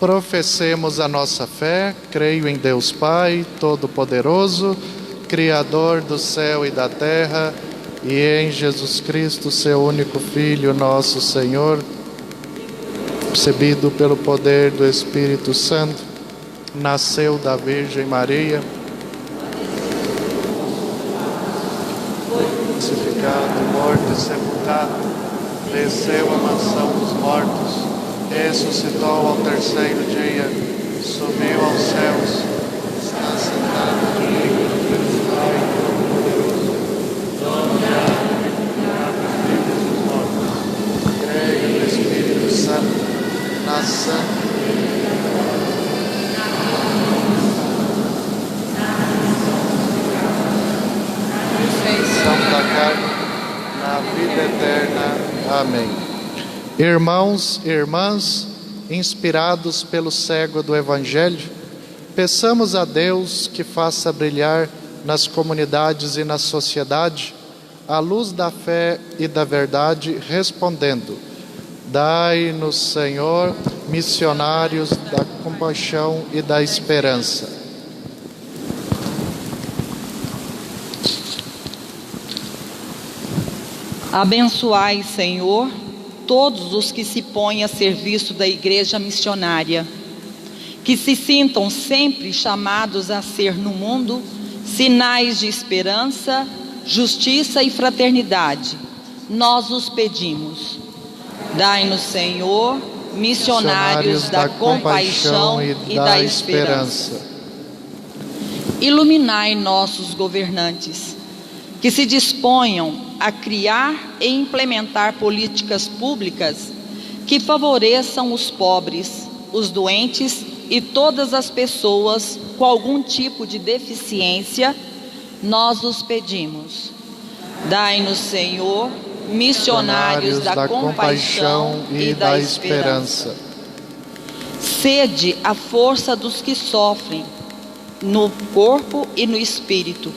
Professemos a nossa fé. Creio em Deus Pai Todo-Poderoso, Criador do céu e da terra, e em Jesus Cristo, seu único Filho, nosso Senhor, concebido pelo poder do Espírito Santo, nasceu da Virgem Maria, crucificado, morto e sepultado, desceu à mansão dos mortos, ressuscitou ao terceiro dia, subiu aos céus, está sentado à direita de Deus Pai Todo-Poderoso, onde há de julgar os vivos e os mortos. Creio no Espírito Santo, na Santa ressurreição da carne, na vida eterna. Amém. Irmãos e irmãs, inspirados pelo cego do Evangelho, peçamos a Deus que faça brilhar nas comunidades e na sociedade a luz da fé e da verdade, respondendo: dai-nos, Senhor, missionários da compaixão e da esperança. Abençoai, Senhor, todos os que se põem a serviço da Igreja Missionária, que se sintam sempre chamados a ser no mundo sinais de esperança, justiça e fraternidade. Nós os pedimos. Dai-nos, Senhor, missionários da compaixão e da esperança. Iluminai nossos governantes, que se disponham a criar e implementar políticas públicas que favoreçam os pobres, os doentes e todas as pessoas com algum tipo de deficiência. Nós os pedimos. Dai-nos, Senhor, missionários da compaixão e da esperança. Sede a força dos que sofrem, no corpo e no espírito.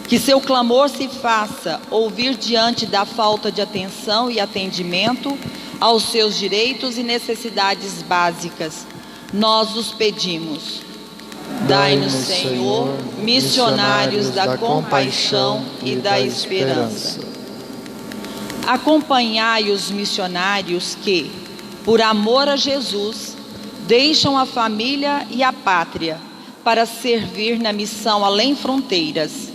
Que seu clamor se faça ouvir diante da falta de atenção e atendimento aos seus direitos e necessidades básicas. Nós os pedimos. Dai-nos, Senhor, missionários da compaixão e da esperança. Acompanhai os missionários que, por amor a Jesus, deixam a família e a pátria para servir na missão além fronteiras.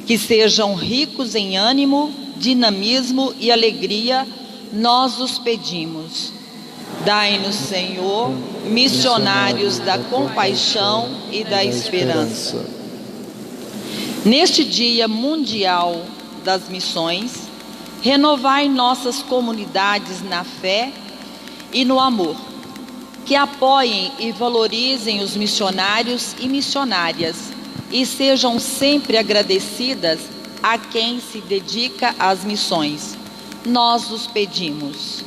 Que sejam ricos em ânimo, dinamismo e alegria, nós os pedimos. Dai-nos, Senhor, missionários da compaixão e da esperança. Neste Dia Mundial das Missões, renovai nossas comunidades na fé e no amor, que apoiem e valorizem os missionários e missionárias, e sejam sempre agradecidas a quem se dedica às missões. Nós os pedimos.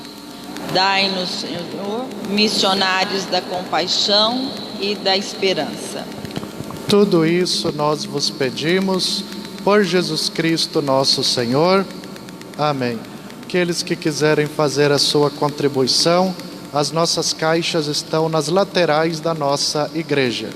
Dai-nos, Senhor, missionários da compaixão e da esperança. Tudo isso nós vos pedimos por Jesus Cristo nosso Senhor. Amém. Aqueles que quiserem fazer a sua contribuição, as nossas caixas estão nas laterais da nossa igreja.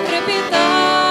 Crepitar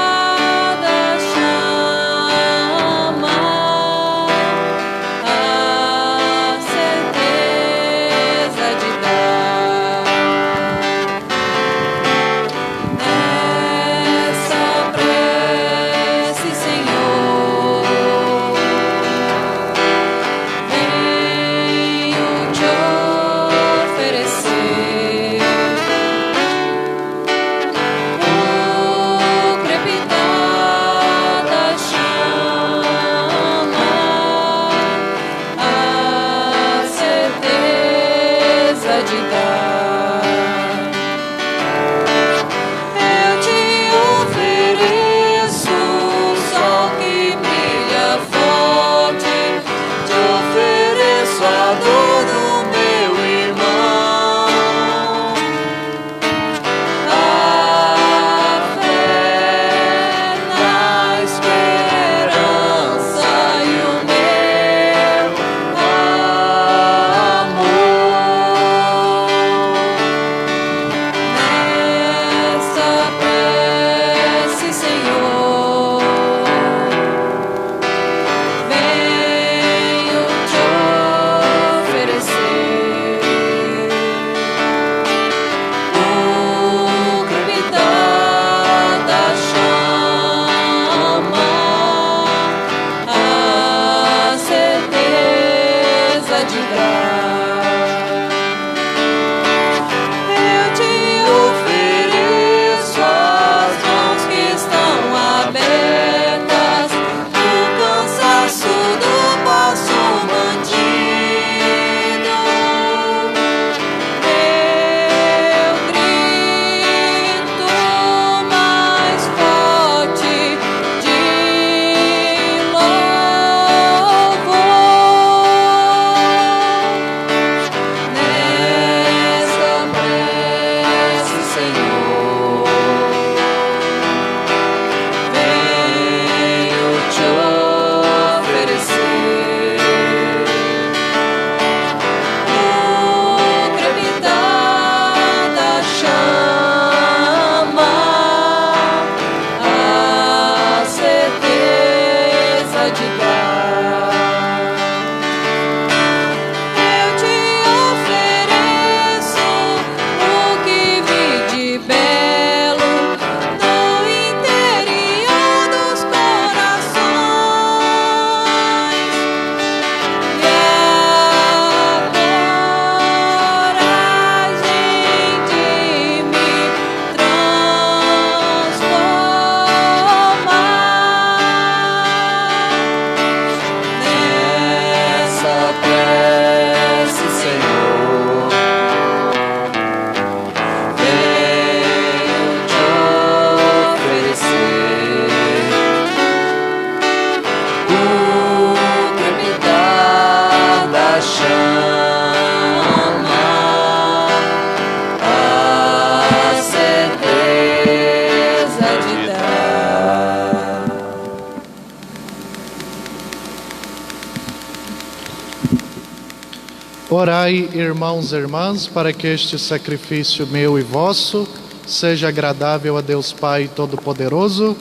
Orai, irmãos e irmãs, para que este sacrifício meu e vosso seja agradável a Deus Pai Todo-Poderoso.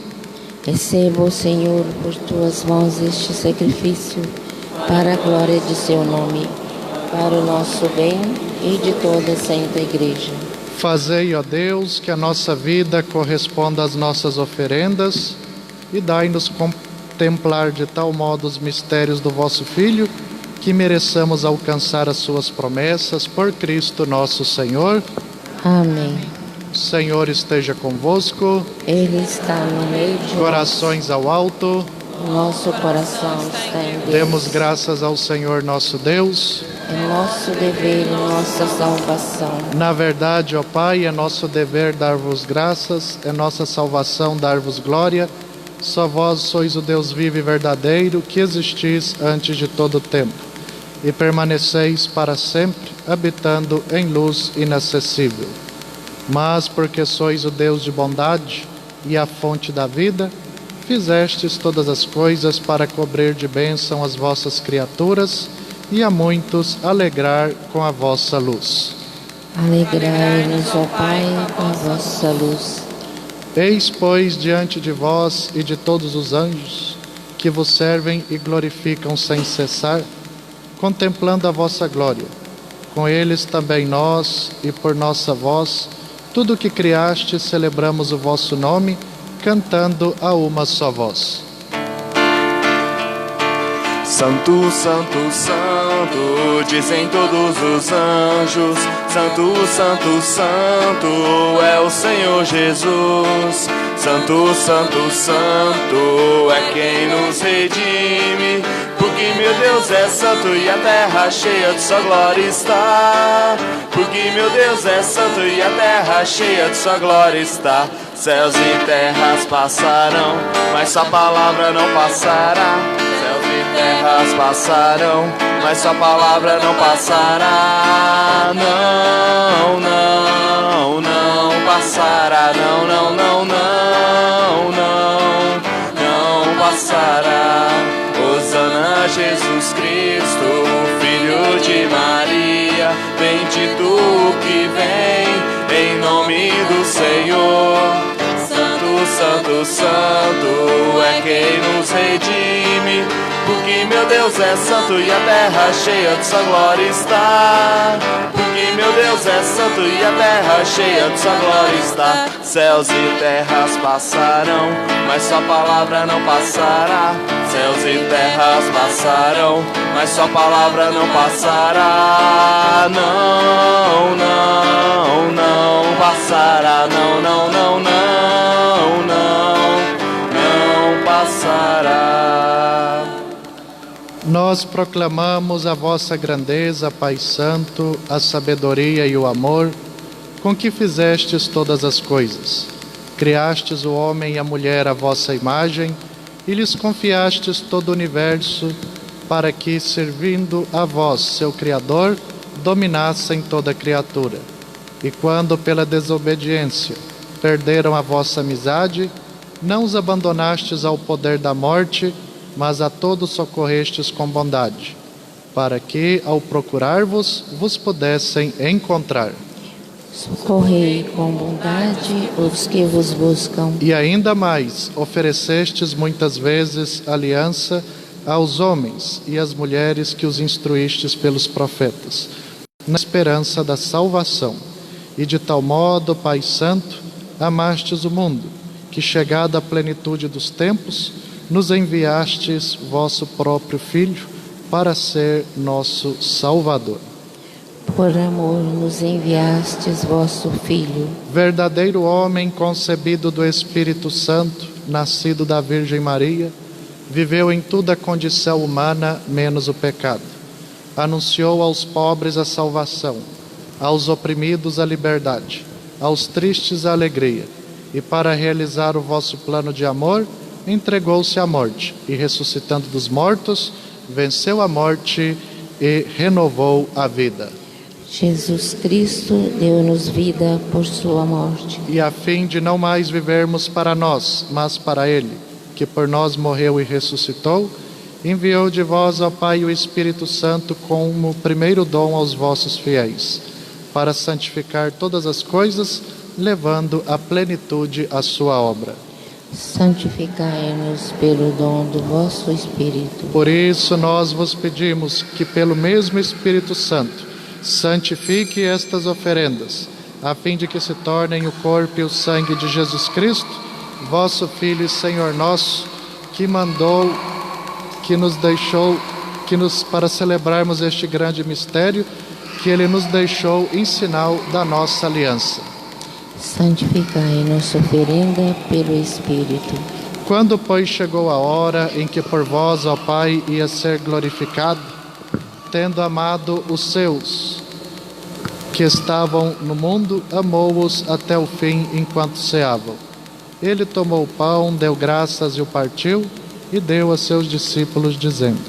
Receba, Senhor, por tuas mãos este sacrifício, para a glória de seu nome, para o nosso bem e de toda a Santa Igreja. Fazei, ó Deus, que a nossa vida corresponda às nossas oferendas e dai-nos contemplar de tal modo os mistérios do vosso Filho, que mereçamos alcançar as suas promessas por Cristo nosso Senhor. Amém. O Senhor esteja convosco. Ele está no meio de Corações ao alto. nosso coração está em Deus. Demos graças ao Senhor nosso Deus. É nosso dever e nossa salvação. Na verdade, ó Pai, é nosso dever dar-vos graças, é nossa salvação dar-vos glória. Só vós sois o Deus vivo e verdadeiro, que existis antes de todo o tempo, e permaneceis para sempre, habitando em luz inacessível. Mas, porque sois o Deus de bondade e a fonte da vida, fizestes todas as coisas para cobrir de bênção as vossas criaturas e a muitos alegrar com a vossa luz. Alegrai-nos, ó Pai, com a vossa luz. Eis, pois, diante de vós e de todos os anjos, que vos servem e glorificam sem cessar, contemplando a vossa glória. Com eles também nós, e por nossa voz, tudo o que criaste, celebramos o vosso nome, cantando a uma só voz. Santo, Santo, Santo, dizem todos os anjos. Santo, Santo, Santo, é o Senhor Jesus. Santo, Santo, Santo, é quem nos redime. Porque meu Deus é santo e a terra cheia de sua glória está. Porque meu Deus é santo e a terra cheia de sua glória está. Céus e terras passarão, mas sua palavra não passará. Céus e terras passarão, mas sua palavra não passará. Não, não, não passará. Não, não, não, não, não, não passará. Hosana Jesus Cristo, Filho de Maria, bendito o que vem, em nome do Senhor. Santo, Santo, Santo, é quem nos redime. Porque meu Deus é santo e a terra cheia de sua glória está. Porque meu Deus é santo e a terra cheia de sua glória está. Céus e terras passarão, mas sua palavra não passará. Céus e terras passarão, mas sua palavra não passará. Não, não, não passará. Não, não, não, não, não, não passará. Nós proclamamos a vossa grandeza, Pai Santo, a sabedoria e o amor, com que fizestes todas as coisas. Criastes o homem e a mulher à vossa imagem, e lhes confiastes todo o universo, para que, servindo a vós, seu Criador, dominassem toda a criatura. E quando, pela desobediência, perderam a vossa amizade, não os abandonastes ao poder da morte, mas a todos socorrestes com bondade, para que, ao procurar-vos, vos pudessem encontrar. Socorrei com bondade os que vos buscam. E ainda mais, oferecestes muitas vezes aliança aos homens e às mulheres que os instruístes pelos profetas, na esperança da salvação. E de tal modo, Pai Santo, amastes o mundo, que chegada a plenitude dos tempos, nos enviastes vosso próprio Filho para ser nosso Salvador. Por amor nos enviastes vosso Filho. Verdadeiro homem concebido do Espírito Santo, nascido da Virgem Maria, viveu em toda a condição humana, menos o pecado. Anunciou aos pobres a salvação, aos oprimidos a liberdade, aos tristes a alegria, e para realizar o vosso plano de amor, entregou-se à morte, e ressuscitando dos mortos, venceu a morte e renovou a vida. Jesus Cristo deu-nos vida por sua morte. E a fim de não mais vivermos para nós, mas para Ele, que por nós morreu e ressuscitou, enviou de vós, ó Pai, o Espírito Santo como primeiro dom aos vossos fiéis, para santificar todas as coisas, levando à plenitude a sua obra. Santificai-nos pelo dom do vosso Espírito. Por isso nós vos pedimos que pelo mesmo Espírito Santo santifique estas oferendas, a fim de que se tornem o corpo e o sangue de Jesus Cristo, vosso Filho e Senhor nosso, que mandou, para celebrarmos este grande mistério, que Ele nos deixou em sinal da nossa aliança. Santificai nossa oferenda pelo Espírito. Quando, pois, chegou a hora em que por vós, ó Pai, ia ser glorificado, tendo amado os seus que estavam no mundo, amou-os até o fim enquanto ceavam. Ele tomou o pão, deu graças e o partiu, e deu a seus discípulos, dizendo: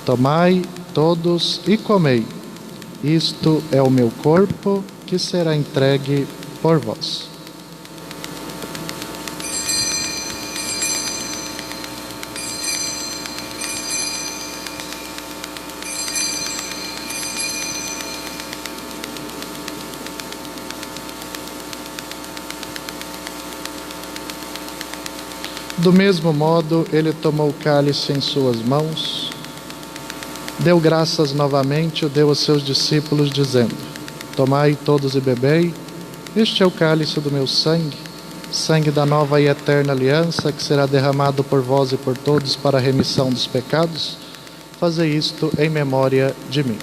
Tomai todos e comei. Isto é o meu corpo, que será entregue por vós. Do mesmo modo, ele tomou o cálice em suas mãos, deu graças novamente, o deu a seus discípulos, dizendo: Tomai todos e bebei, este é o cálice do meu sangue, sangue da nova e eterna aliança, que será derramado por vós e por todos para a remissão dos pecados. Fazei isto em memória de mim.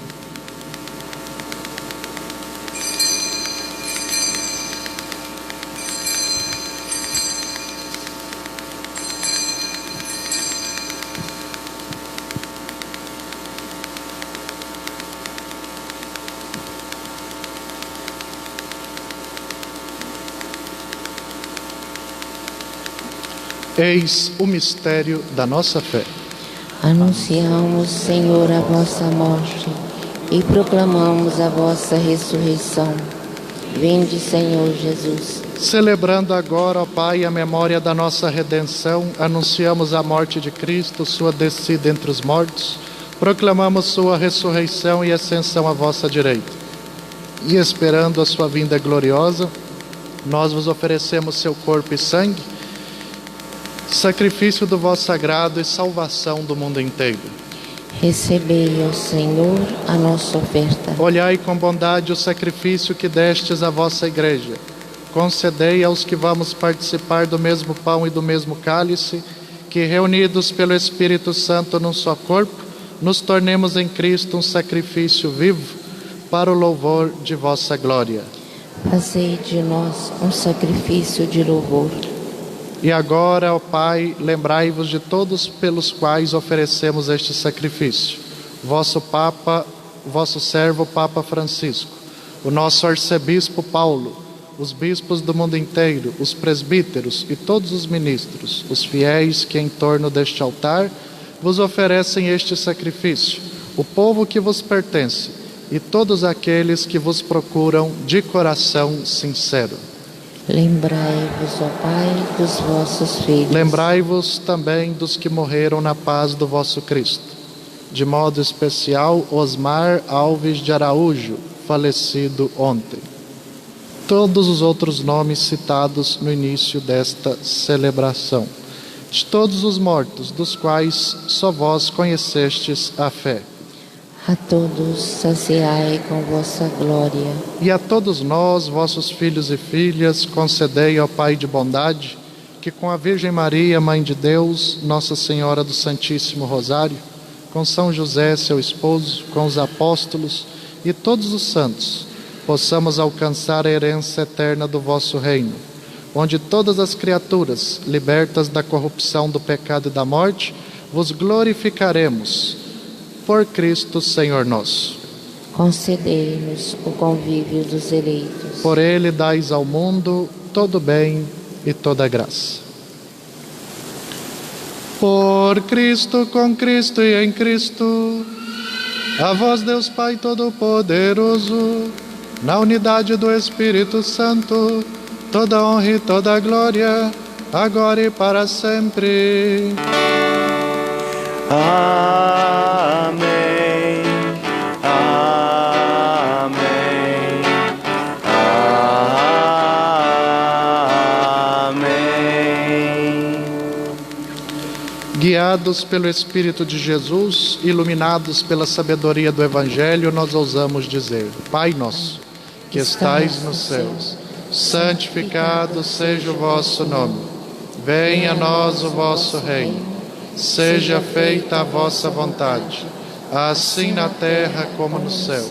Eis o mistério da nossa fé. Anunciamos, Senhor, a vossa morte e proclamamos a vossa ressurreição. Vinde, Senhor Jesus. Celebrando agora, ó Pai, a memória da nossa redenção, anunciamos a morte de Cristo, sua descida entre os mortos, proclamamos sua ressurreição e ascensão à vossa direita. E esperando a sua vinda gloriosa, nós vos oferecemos seu corpo e sangue, sacrifício do vosso sagrado e salvação do mundo inteiro. Recebei, ó Senhor, a nossa oferta. Olhai com bondade o sacrifício que destes à vossa igreja. Concedei aos que vamos participar do mesmo pão e do mesmo cálice, que reunidos pelo Espírito Santo num só corpo, nos tornemos em Cristo um sacrifício vivo para o louvor de vossa glória. Fazei de nós um sacrifício de louvor. E agora, ó Pai, lembrai-vos de todos pelos quais oferecemos este sacrifício. Vosso Papa, vosso servo Papa Francisco, o nosso arcebispo Paulo, os bispos do mundo inteiro, os presbíteros e todos os ministros, os fiéis que em torno deste altar vos oferecem este sacrifício, o povo que vos pertence e todos aqueles que vos procuram de coração sincero. Lembrai-vos, ó Pai, dos vossos filhos. Lembrai-vos também dos que morreram na paz do vosso Cristo. De modo especial, Osmar Alves de Araújo, falecido ontem. Todos os outros nomes citados no início desta celebração. De todos os mortos, dos quais só vós conhecestes a fé. A todos saciai com vossa glória. E a todos nós, vossos filhos e filhas, concedei, ó Pai de bondade, que com a Virgem Maria, Mãe de Deus, Nossa Senhora do Santíssimo Rosário, com São José, seu esposo, com os apóstolos e todos os santos, possamos alcançar a herança eterna do vosso reino, onde todas as criaturas, libertas da corrupção do pecado e da morte, vos glorificaremos. Por Cristo, Senhor nosso. Concedei-nos o convívio dos eleitos. Por Ele dais ao mundo todo bem e toda graça. Por Cristo, com Cristo e em Cristo, a vós, Deus Pai Todo-Poderoso, na unidade do Espírito Santo, toda honra e toda glória, agora e para sempre. Amém. Amém. Amém. Guiados pelo Espírito de Jesus, iluminados pela sabedoria do Evangelho, nós ousamos dizer: Pai nosso, que estais nos céus, santificado seja o vosso nome. Venha a nós o vosso reino. Seja feita a vossa vontade, assim na terra como no céu.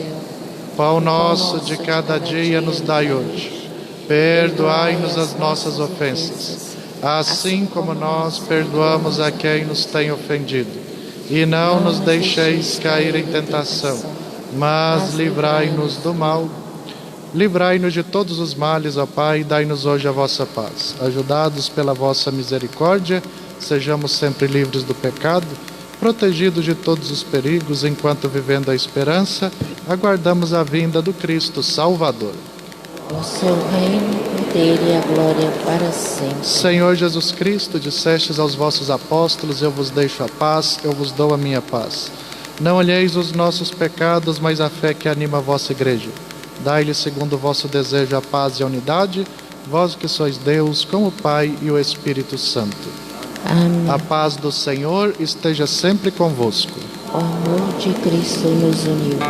Pão nosso de cada dia nos dai hoje. Perdoai-nos as nossas ofensas, assim como nós perdoamos a quem nos tem ofendido. E não nos deixeis cair em tentação, mas livrai-nos do mal. Livrai-nos de todos os males, ó Pai, e dai-nos hoje a vossa paz. Ajudados pela vossa misericórdia, sejamos sempre livres do pecado, protegidos de todos os perigos, enquanto, vivendo a esperança, aguardamos a vinda do Cristo Salvador. O seu reino, o poder e a glória para sempre. Senhor Jesus Cristo, dissestes aos vossos apóstolos: eu vos deixo a paz, eu vos dou a minha paz. Não olheis os nossos pecados, mas a fé que anima a vossa igreja. Dai-lhe, segundo o vosso desejo, a paz e a unidade, vós que sois Deus, com o Pai e o Espírito Santo. Amém. A paz do Senhor esteja sempre convosco. O amor de Cristo nos uniu.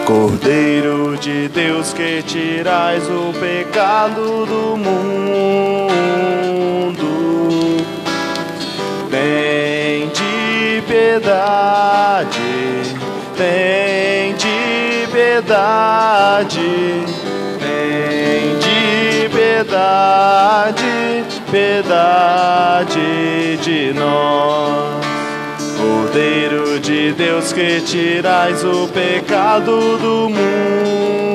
Cordeiro de Deus, que tirais o pecado do mundo, tende piedade, tende piedade, tende piedade, piedade de nós. Cordeiro de Deus, que tirais o pecado do mundo,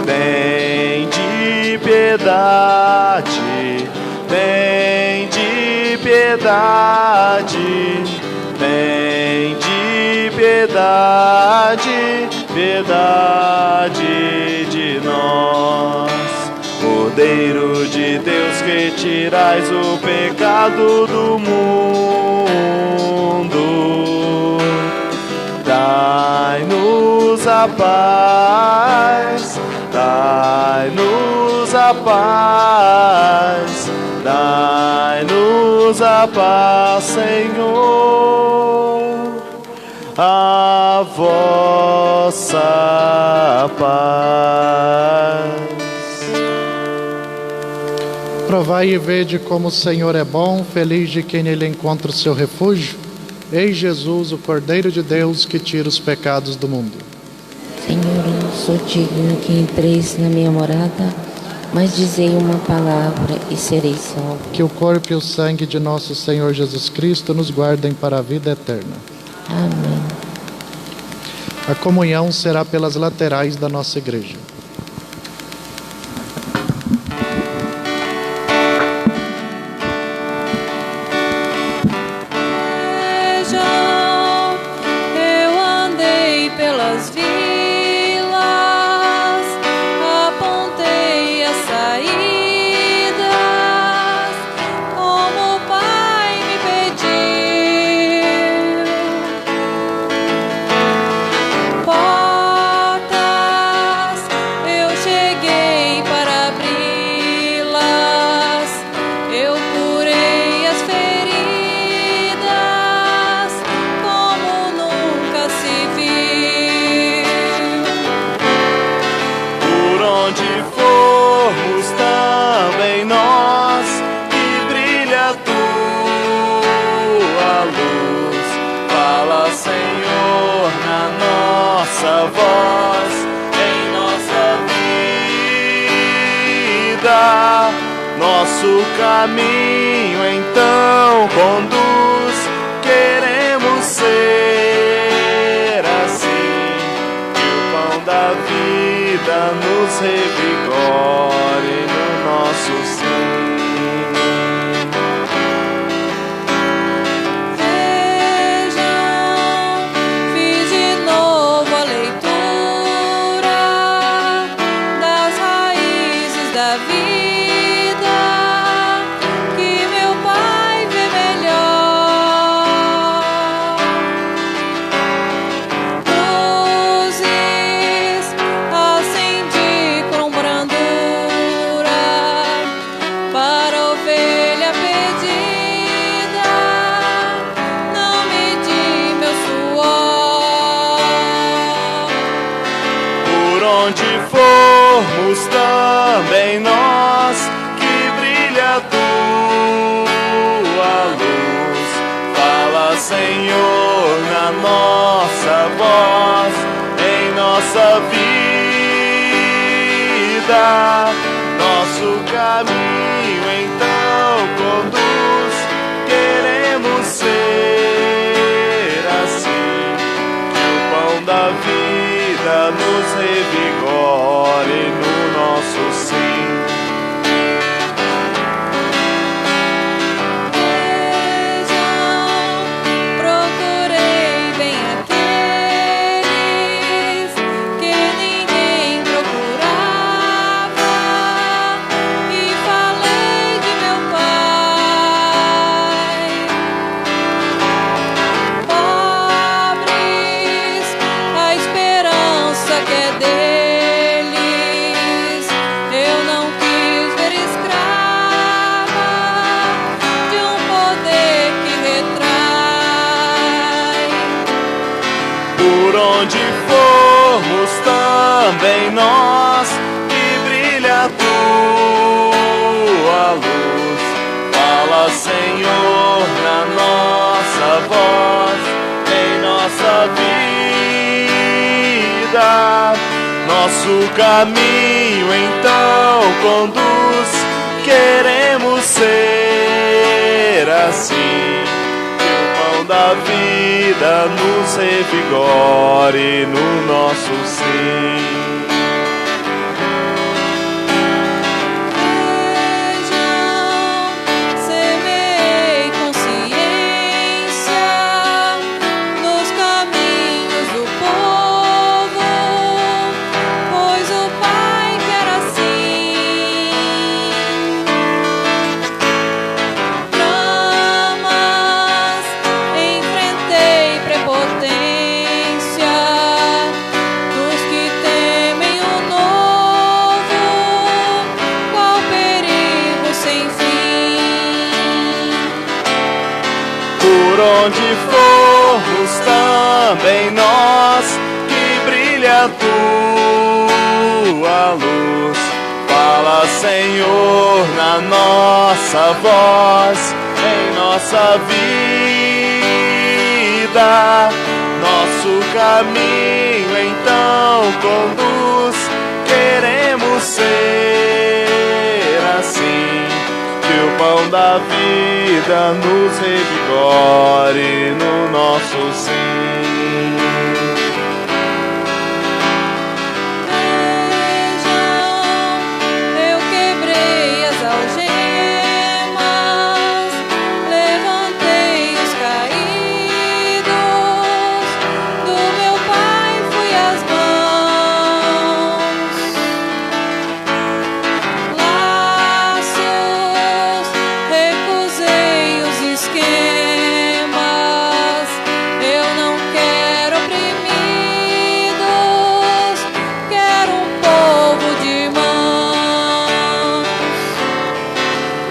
tende piedade, tende piedade, tende piedade, piedade de nós. Cordeiro de Deus, que tirais o pecado do mundo, dai-nos a paz, dai-nos a paz, dai-nos a paz, Senhor, a vossa paz. Provai e vede como o Senhor é bom, feliz de quem nele encontra o seu refúgio. Eis Jesus, o Cordeiro de Deus, que tira os pecados do mundo. Senhor, eu não sou digno que entreis na minha morada, mas dizei uma palavra e serei salvo. Que o corpo e o sangue de nosso Senhor Jesus Cristo nos guardem para a vida eterna. Amém. A comunhão será pelas laterais da nossa igreja. Eu andei pelas vilas, apontei as saídas, como o Pai me pediu. Portas, eu cheguei para abri-las, eu curei as feridas, como nunca se viu. Por onde formos também nós, que brilha a tua luz. Fala, Senhor, na nossa voz, em nossa vida. Nosso caminho então conduz. Queremos ser assim, que o pão da vida nos revigore no nosso sim. Vejam, fiz de novo a leitura das raízes da vida que meu Pai formos também nós, que brilha a tua luz. Fala, Senhor, na nossa voz, em nossa vida. Nosso caminho então conduz, queremos ser assim, que o pão da vida nos revigore no nosso sim. Procurei bem aqueles que ninguém procurava e falei de meu Pai. Pobres, a esperança que é deles, eu não quis ver escrava de um poder que retrai. Por onde formos também nós, que brilha a tua luz. Fala, Senhor, na nossa voz, em nossa vida. Nosso caminho então conduz, queremos ser assim, que o pão da vida nos revigore no nosso sim. Vejam, semeei consciência nos caminhos do povo, pois o Pai quer assim. Dramas, enfrentei prepotência dos que temem o novo, qual perigo sem fim. Por onde formos também nós, que brilha a tua luz. Fala, Senhor, na nossa voz, em nossa vida. Nosso caminho então conduz, queremos ser assim, que o pão da vida nos revigore no nosso sim. Vejam, eu quebrei as algemas, levantei os caídos, do meu Pai fui às mãos. Laços, recusei os esquemas, eu não quero oprimidos, quero um povo de mãos.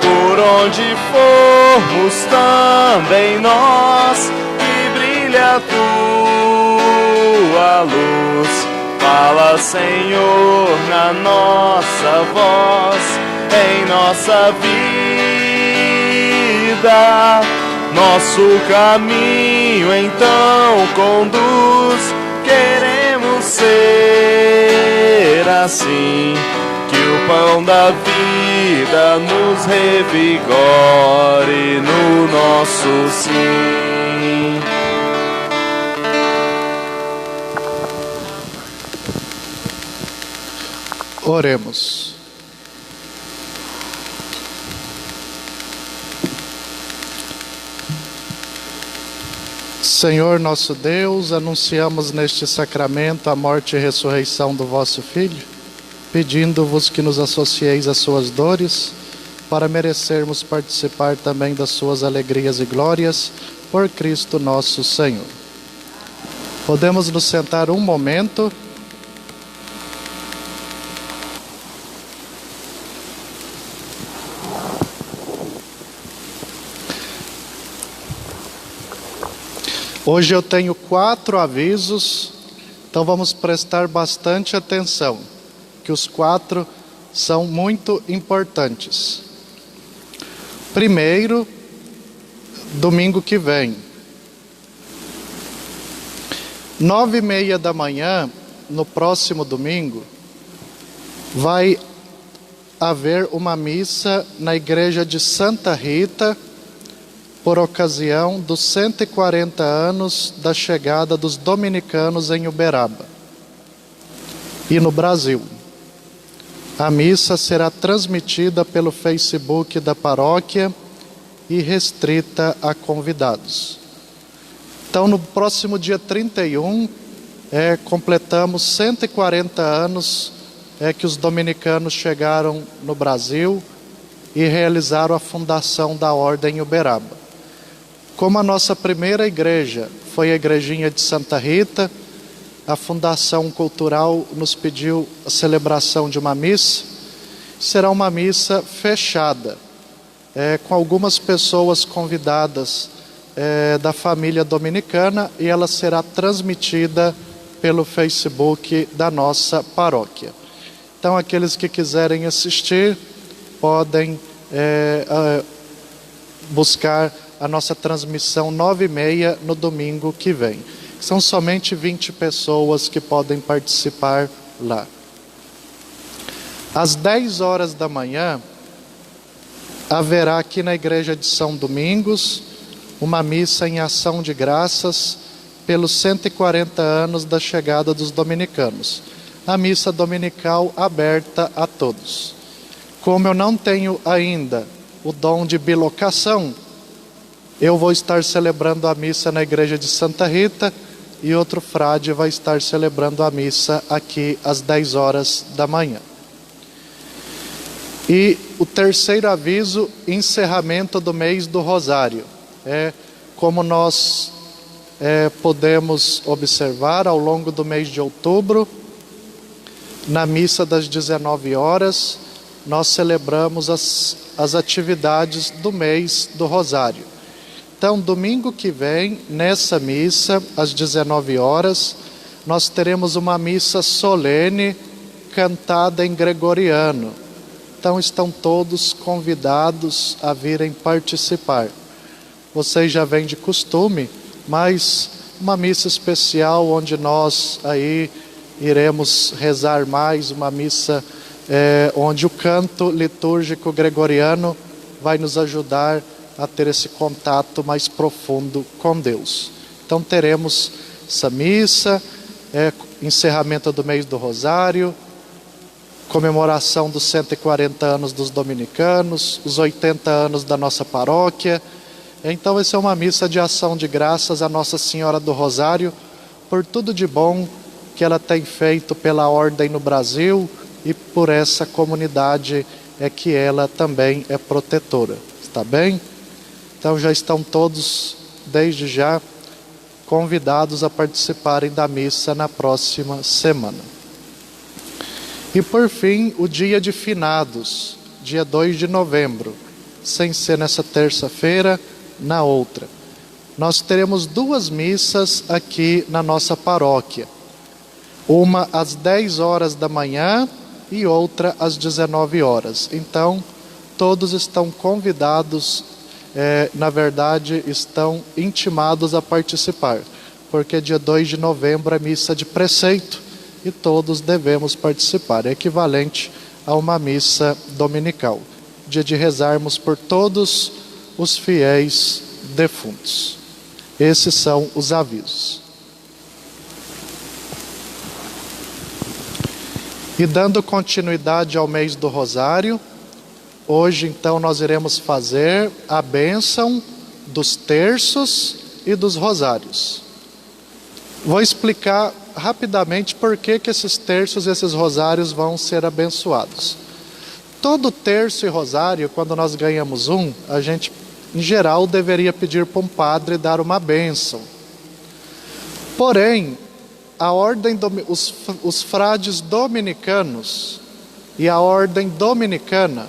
Por onde formos também nós, que brilha a tua luz. Fala, Senhor, na nossa voz, em nossa vida. Nosso caminho então conduz, queremos ser assim, que o pão da vida nos revigore no nosso sim. Oremos. Senhor nosso Deus, anunciamos neste sacramento a morte e ressurreição do vosso Filho, pedindo-vos que nos associeis às suas dores, para merecermos participar também das suas alegrias e glórias, por Cristo nosso Senhor. Podemos nos sentar um momento. Hoje eu tenho 4 avisos, então vamos prestar bastante atenção. que os 4 são muito importantes. Primeiro, domingo que vem, 9h30 da manhã, no próximo domingo, vai haver uma missa na igreja de Santa Rita, por ocasião dos 140 anos da chegada dos dominicanos em Uberaba e no Brasil. A missa será transmitida pelo Facebook da paróquia e restrita a convidados. Então, no próximo dia 31, completamos 140 anos que os dominicanos chegaram no Brasil e realizaram a fundação da Ordem em Uberaba. Como a nossa primeira igreja foi a igrejinha de Santa Rita, a Fundação Cultural nos pediu a celebração de uma missa. Será uma missa fechada, com algumas pessoas convidadas da família dominicana, e ela será transmitida pelo Facebook da nossa paróquia. Então, aqueles que quiserem assistir podem buscar a nossa transmissão 9h30 no domingo que vem. São somente 20 pessoas que podem participar lá. Às 10 horas da manhã, haverá aqui na igreja de São Domingos uma missa em ação de graças pelos 140 anos da chegada dos dominicanos. A missa dominical aberta a todos. Como eu não tenho ainda o dom de bilocação, eu vou estar celebrando a missa na igreja de Santa Rita e outro frade vai estar celebrando a missa aqui às 10 horas da manhã. E o terceiro aviso, encerramento do mês do Rosário. Como nós podemos observar ao longo do mês de outubro, na missa das 19 horas, nós celebramos as atividades do mês do Rosário. Então, domingo que vem, nessa missa, às 19 horas, nós teremos uma missa solene cantada em gregoriano. Então, estão todos convidados a virem participar. Vocês já vêm de costume, mas uma missa especial onde nós aí iremos rezar mais, uma missa onde o canto litúrgico gregoriano vai nos ajudar a ter esse contato mais profundo com Deus. Então teremos essa missa, encerramento do mês do Rosário, comemoração dos 140 anos dos dominicanos, os 80 anos da nossa paróquia. Então vai ser uma missa de ação de graças a Nossa Senhora do Rosário por tudo de bom que ela tem feito pela Ordem no Brasil e por essa comunidade que ela também é protetora. Está bem? Então já estão todos, desde já, convidados a participarem da missa na próxima semana. E por fim, o dia de finados, dia 2 de novembro, sem ser nessa terça-feira, na outra. Nós teremos 2 missas aqui na nossa paróquia. Uma às 10 horas da manhã e outra às 19 horas. Então, todos estão convidados, na verdade, estão intimados a participar, porque dia 2 de novembro é missa de preceito e todos devemos participar. É equivalente a uma missa dominical, dia de rezarmos por todos os fiéis defuntos. Esses são os avisos. E dando continuidade ao mês do Rosário, hoje então nós iremos fazer a bênção dos terços e dos rosários. Vou explicar rapidamente por que esses terços e esses rosários vão ser abençoados. Todo terço e rosário, quando nós ganhamos a gente, em geral, deveria pedir para um padre dar uma bênção. Porém, a ordem, os frades dominicanos e a ordem dominicana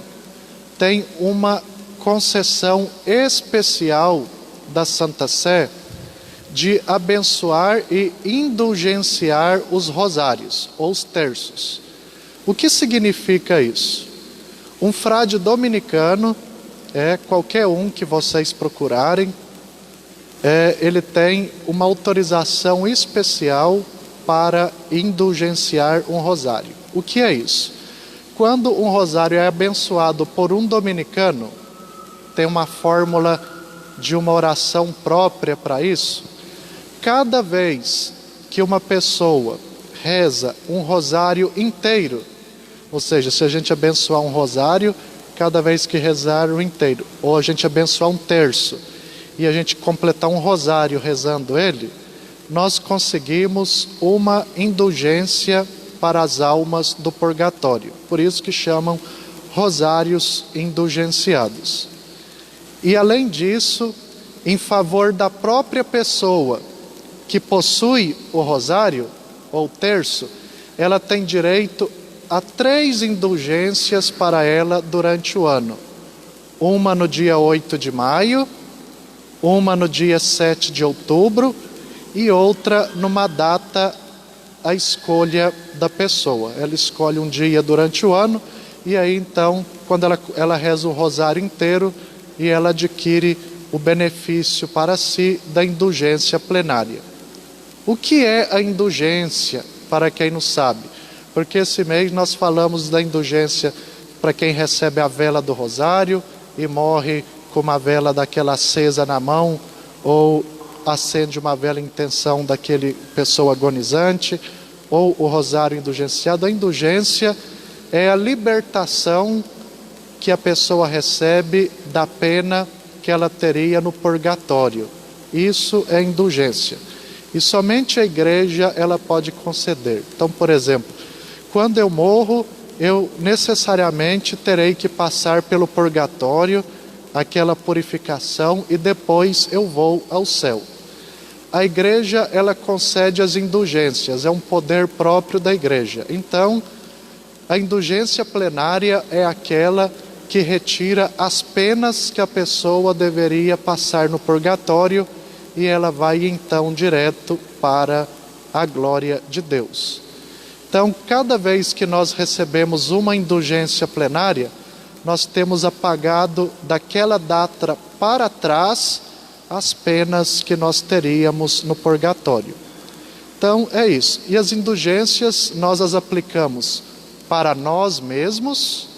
tem uma concessão especial da Santa Sé de abençoar e indulgenciar os rosários, ou os terços. O que significa isso? Um frade dominicano, qualquer um que vocês procurarem, ele tem uma autorização especial para indulgenciar um rosário. O que é isso? Quando um rosário é abençoado por um dominicano, tem uma fórmula de uma oração própria para isso. Cada vez que uma pessoa reza um rosário inteiro, ou seja, se a gente abençoar um rosário, cada vez que rezar o inteiro, ou a gente abençoar um terço, e a gente completar um rosário rezando ele, nós conseguimos uma indulgência para as almas do purgatório. Por isso que chamam rosários indulgenciados. E além disso, em favor da própria pessoa que possui o rosário, ou terço, ela tem direito a 3 indulgências para ela durante o ano. Uma no dia 8 de maio, uma no dia 7 de outubro e outra numa data à escolha da pessoa. Ela escolhe um dia durante o ano e aí então, quando ela reza o rosário inteiro e ela adquire o benefício para si da indulgência plenária. O que é a indulgência, para quem não sabe? Porque esse mês nós falamos da indulgência para quem recebe a vela do rosário e morre com uma vela daquela acesa na mão, ou acende uma vela em intenção daquele pessoa agonizante, ou o rosário indulgenciado. A indulgência é a libertação que a pessoa recebe da pena que ela teria no purgatório. Isso é indulgência. E somente a igreja ela pode conceder. Então, por exemplo, quando eu morro, eu necessariamente terei que passar pelo purgatório, aquela purificação, e depois eu vou ao céu. A igreja, ela concede as indulgências, é um poder próprio da igreja. Então, a indulgência plenária é aquela que retira as penas que a pessoa deveria passar no purgatório e ela vai então direto para a glória de Deus. Então, cada vez que nós recebemos uma indulgência plenária, nós temos apagado daquela data para trás as penas que nós teríamos no purgatório. Então, é isso. E as indulgências nós as aplicamos para nós mesmos,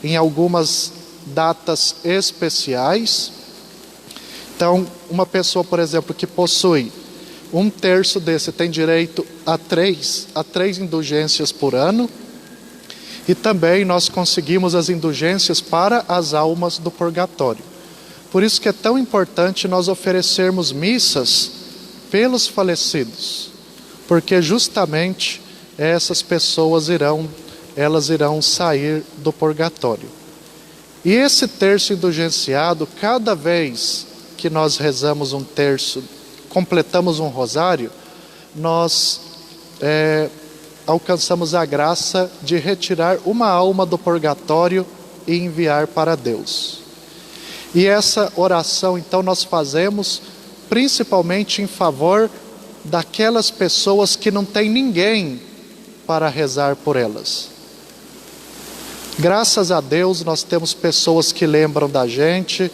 em algumas datas especiais. Então, uma pessoa, por exemplo, que possui um terço desse tem direito a três indulgências por ano. E também nós conseguimos as indulgências para as almas do purgatório. Por isso que é tão importante nós oferecermos missas pelos falecidos, porque justamente essas pessoas elas irão sair do purgatório. E esse terço indulgenciado, cada vez que nós rezamos um terço, completamos um rosário, nós alcançamos a graça de retirar uma alma do purgatório e enviar para Deus. E essa oração, então, nós fazemos principalmente em favor daquelas pessoas que não têm ninguém para rezar por elas. Graças a Deus, nós temos pessoas que lembram da gente,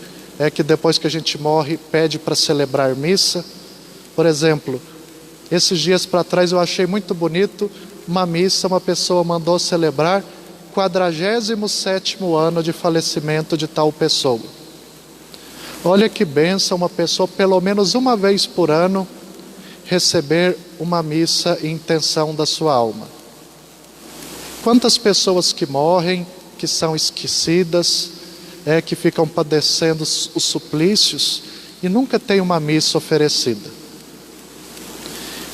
que depois que a gente morre, pede para celebrar missa. Por exemplo, esses dias para trás eu achei muito bonito uma missa, uma pessoa mandou celebrar 47º ano de falecimento de tal pessoa. Olha que bênção uma pessoa, pelo menos uma vez por ano, receber uma missa em intenção da sua alma. Quantas pessoas que morrem, que são esquecidas, que ficam padecendo os suplícios e nunca tem uma missa oferecida.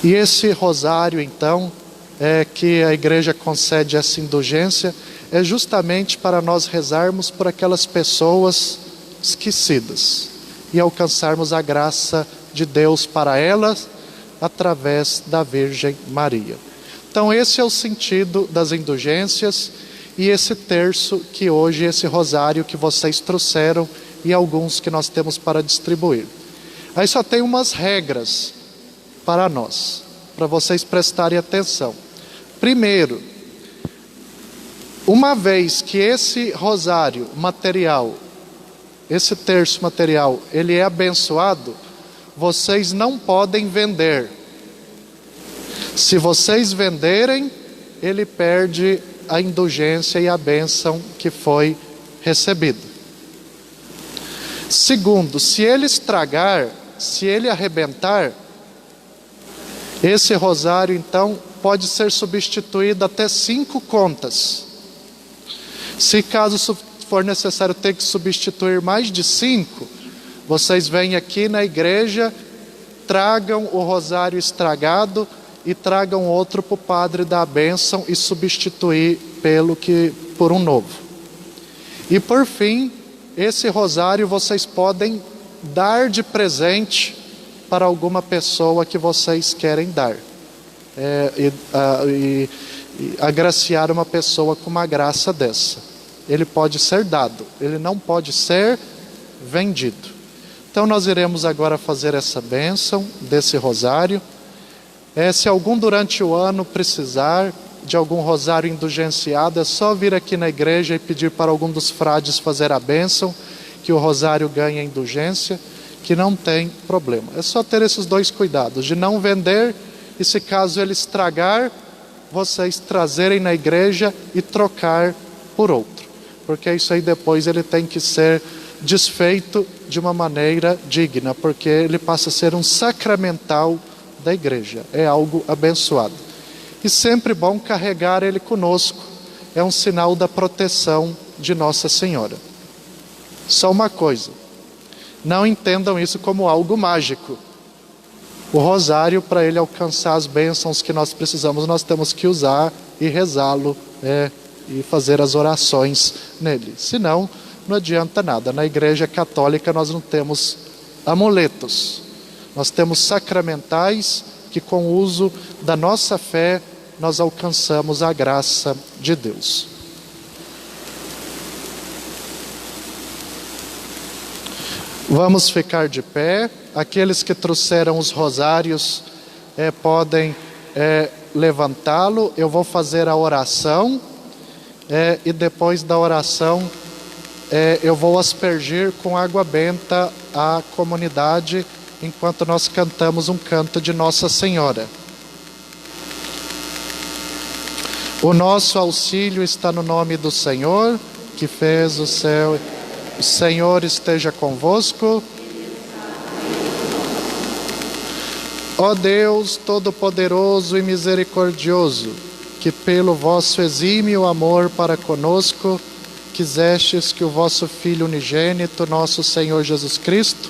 E esse rosário, então, que a igreja concede essa indulgência, é justamente para nós rezarmos por aquelas pessoas esquecidas e alcançarmos a graça de Deus para elas através da Virgem Maria. Então esse é o sentido das indulgências e esse terço que hoje, esse rosário que vocês trouxeram e alguns que nós temos para distribuir. Aí só tem umas regras para nós, para vocês prestarem atenção. Primeiro, Uma vez que esse rosário material, esse terço material, ele é abençoado, vocês não podem vender. Se vocês venderem, ele perde a indulgência e a bênção que foi recebida. Segundo, se ele estragar, se ele arrebentar, esse rosário então pode ser substituído até 5 contas. Se caso for necessário ter que substituir mais de 5, vocês vêm aqui na igreja, tragam o rosário estragado e tragam outro para o padre dar a bênção e substituir por um novo. E por fim, esse rosário vocês podem dar de presente para alguma pessoa que vocês querem dar. E agraciar uma pessoa com uma graça dessa. Ele pode ser dado, ele não pode ser vendido. Então nós iremos agora fazer essa bênção desse rosário. Se algum durante o ano precisar de algum rosário indulgenciado, é só vir aqui na igreja e pedir para algum dos frades fazer a bênção, que o rosário ganhe a indulgência, que não tem problema. É só ter esses 2 cuidados, de não vender e, se caso ele estragar, vocês trazerem na igreja e trocar por outro. Porque isso aí depois ele tem que ser desfeito de uma maneira digna, porque ele passa a ser um sacramental da igreja, é algo abençoado. E sempre bom carregar ele conosco, é um sinal da proteção de Nossa Senhora. Só uma coisa, não entendam isso como algo mágico. O rosário, para ele alcançar as bênçãos que nós precisamos, nós temos que usar e rezá-lo, e fazer as orações nele. Senão, não adianta nada. Na igreja católica nós não temos amuletos. Nós temos sacramentais que, com o uso da nossa fé, nós alcançamos a graça de Deus. Vamos ficar de pé. Aqueles que trouxeram os rosários podem levantá-lo. Eu vou fazer a oração e depois da oração eu vou aspergir com água benta a comunidade enquanto nós cantamos um canto de Nossa Senhora. O nosso auxílio está no nome do Senhor, que fez o céu. O Senhor esteja convosco. Ó Deus Todo-Poderoso e Misericordioso, que pelo vosso exímio amor para conosco, quisestes que o vosso Filho unigênito, nosso Senhor Jesus Cristo,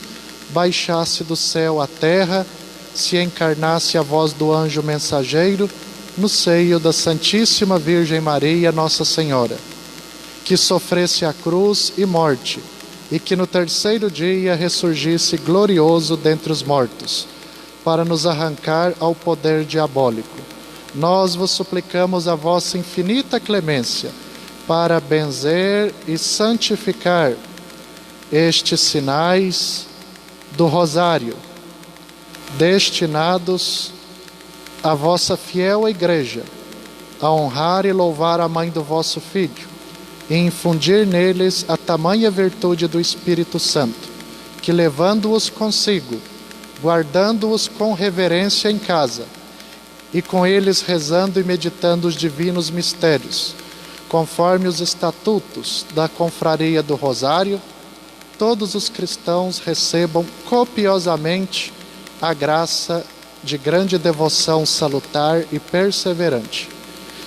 baixasse do céu à terra, se encarnasse a voz do anjo mensageiro, no seio da Santíssima Virgem Maria, Nossa Senhora, que sofresse a cruz e morte, e que no terceiro dia ressurgisse glorioso dentre os mortos, para nos arrancar ao poder diabólico. Nós vos suplicamos a vossa infinita clemência, para benzer e santificar estes sinais do rosário, destinados à vossa fiel igreja, a honrar e louvar a mãe do vosso Filho, e infundir neles a tamanha virtude do Espírito Santo, que levando-os consigo, guardando-os com reverência em casa, e com eles rezando e meditando os divinos mistérios, conforme os estatutos da Confraria do Rosário, todos os cristãos recebam copiosamente a graça de grande devoção salutar e perseverante.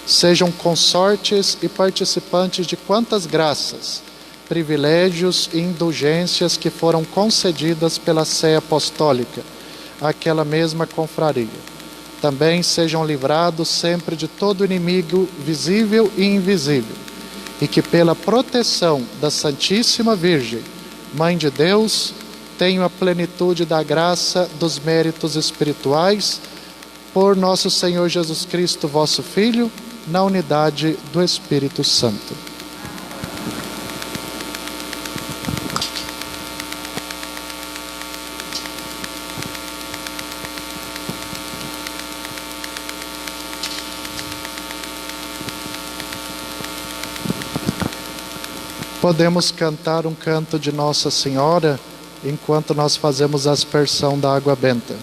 Sejam consortes e participantes de quantas graças, privilégios e indulgências que foram concedidas pela Sé Apostólica àquela mesma confraria. Também sejam livrados sempre de todo inimigo visível e invisível, e que pela proteção da Santíssima Virgem, Mãe de Deus, tenham a plenitude da graça dos méritos espirituais, por nosso Senhor Jesus Cristo, vosso Filho, na unidade do Espírito Santo. Podemos cantar um canto de Nossa Senhora enquanto nós fazemos a aspersão da água benta.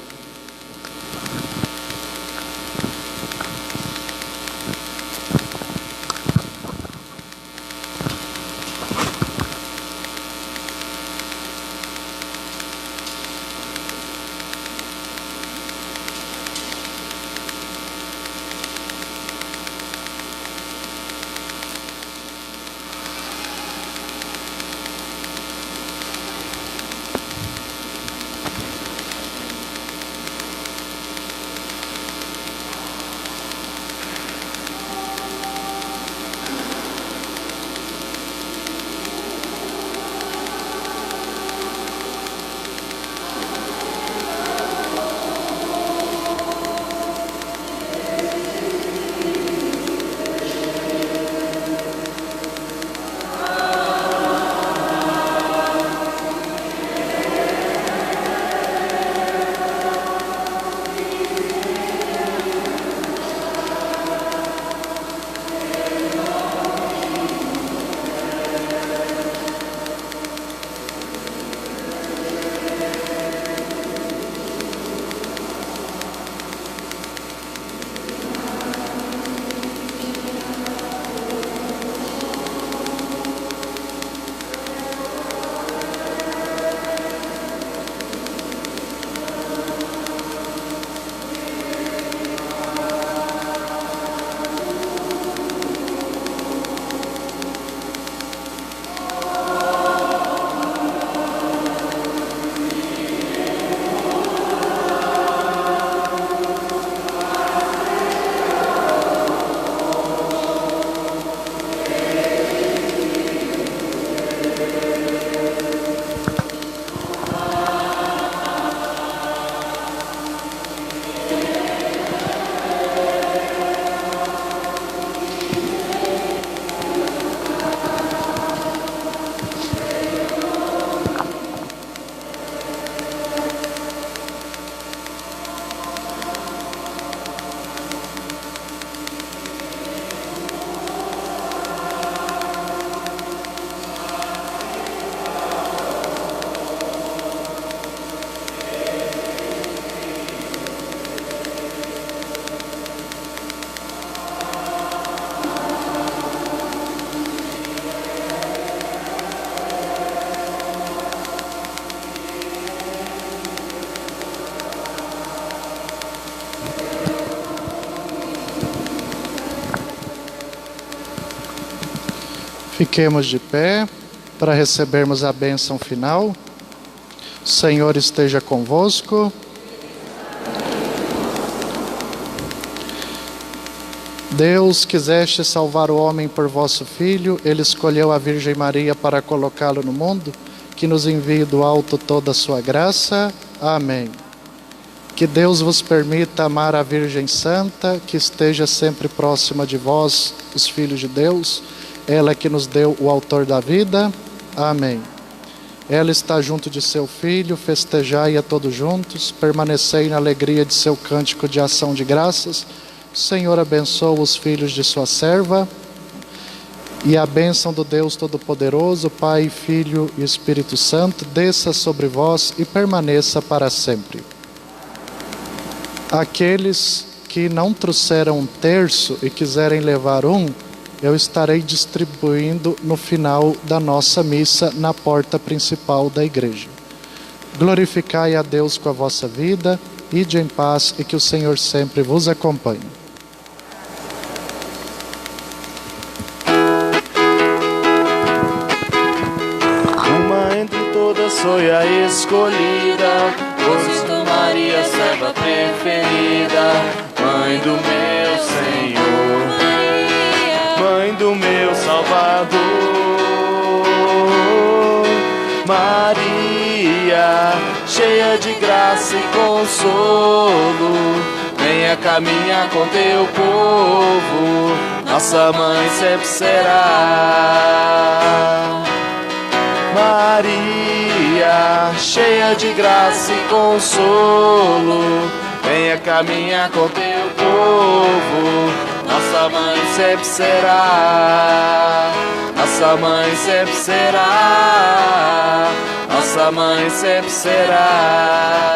Fiquemos de pé para recebermos a bênção final. O Senhor esteja convosco. Deus, quiseste salvar o homem por vosso Filho, Ele escolheu a Virgem Maria para colocá-lo no mundo, que nos envie do alto toda a sua graça. Amém. Que Deus vos permita amar a Virgem Santa, que esteja sempre próxima de vós, os filhos de Deus, ela que nos deu o autor da vida. Amém. Ela está junto de seu Filho, festejai a todos juntos, permanecei na alegria de seu cântico de ação de graças. O Senhor abençoa os filhos de sua serva, e a bênção do Deus Todo-Poderoso, Pai, Filho e Espírito Santo, desça sobre vós e permaneça para sempre. Aqueles que não trouxeram um terço e quiserem levar um, eu estarei distribuindo no final da nossa missa na porta principal da igreja. Glorificai a Deus com a vossa vida, ide em paz e que o Senhor sempre vos acompanhe. Uma entre todas foi a escolhida, pois tu Maria, serva preferida, mãe do meu Senhor, mãe do meu Salvador. Maria, cheia de graça e consolo, venha caminhar com teu povo, nossa mãe sempre será. Maria, cheia de graça e consolo, venha caminhar com teu povo, nossa mãe sempre será. Nossa mãe sempre será, nossa mãe sempre será.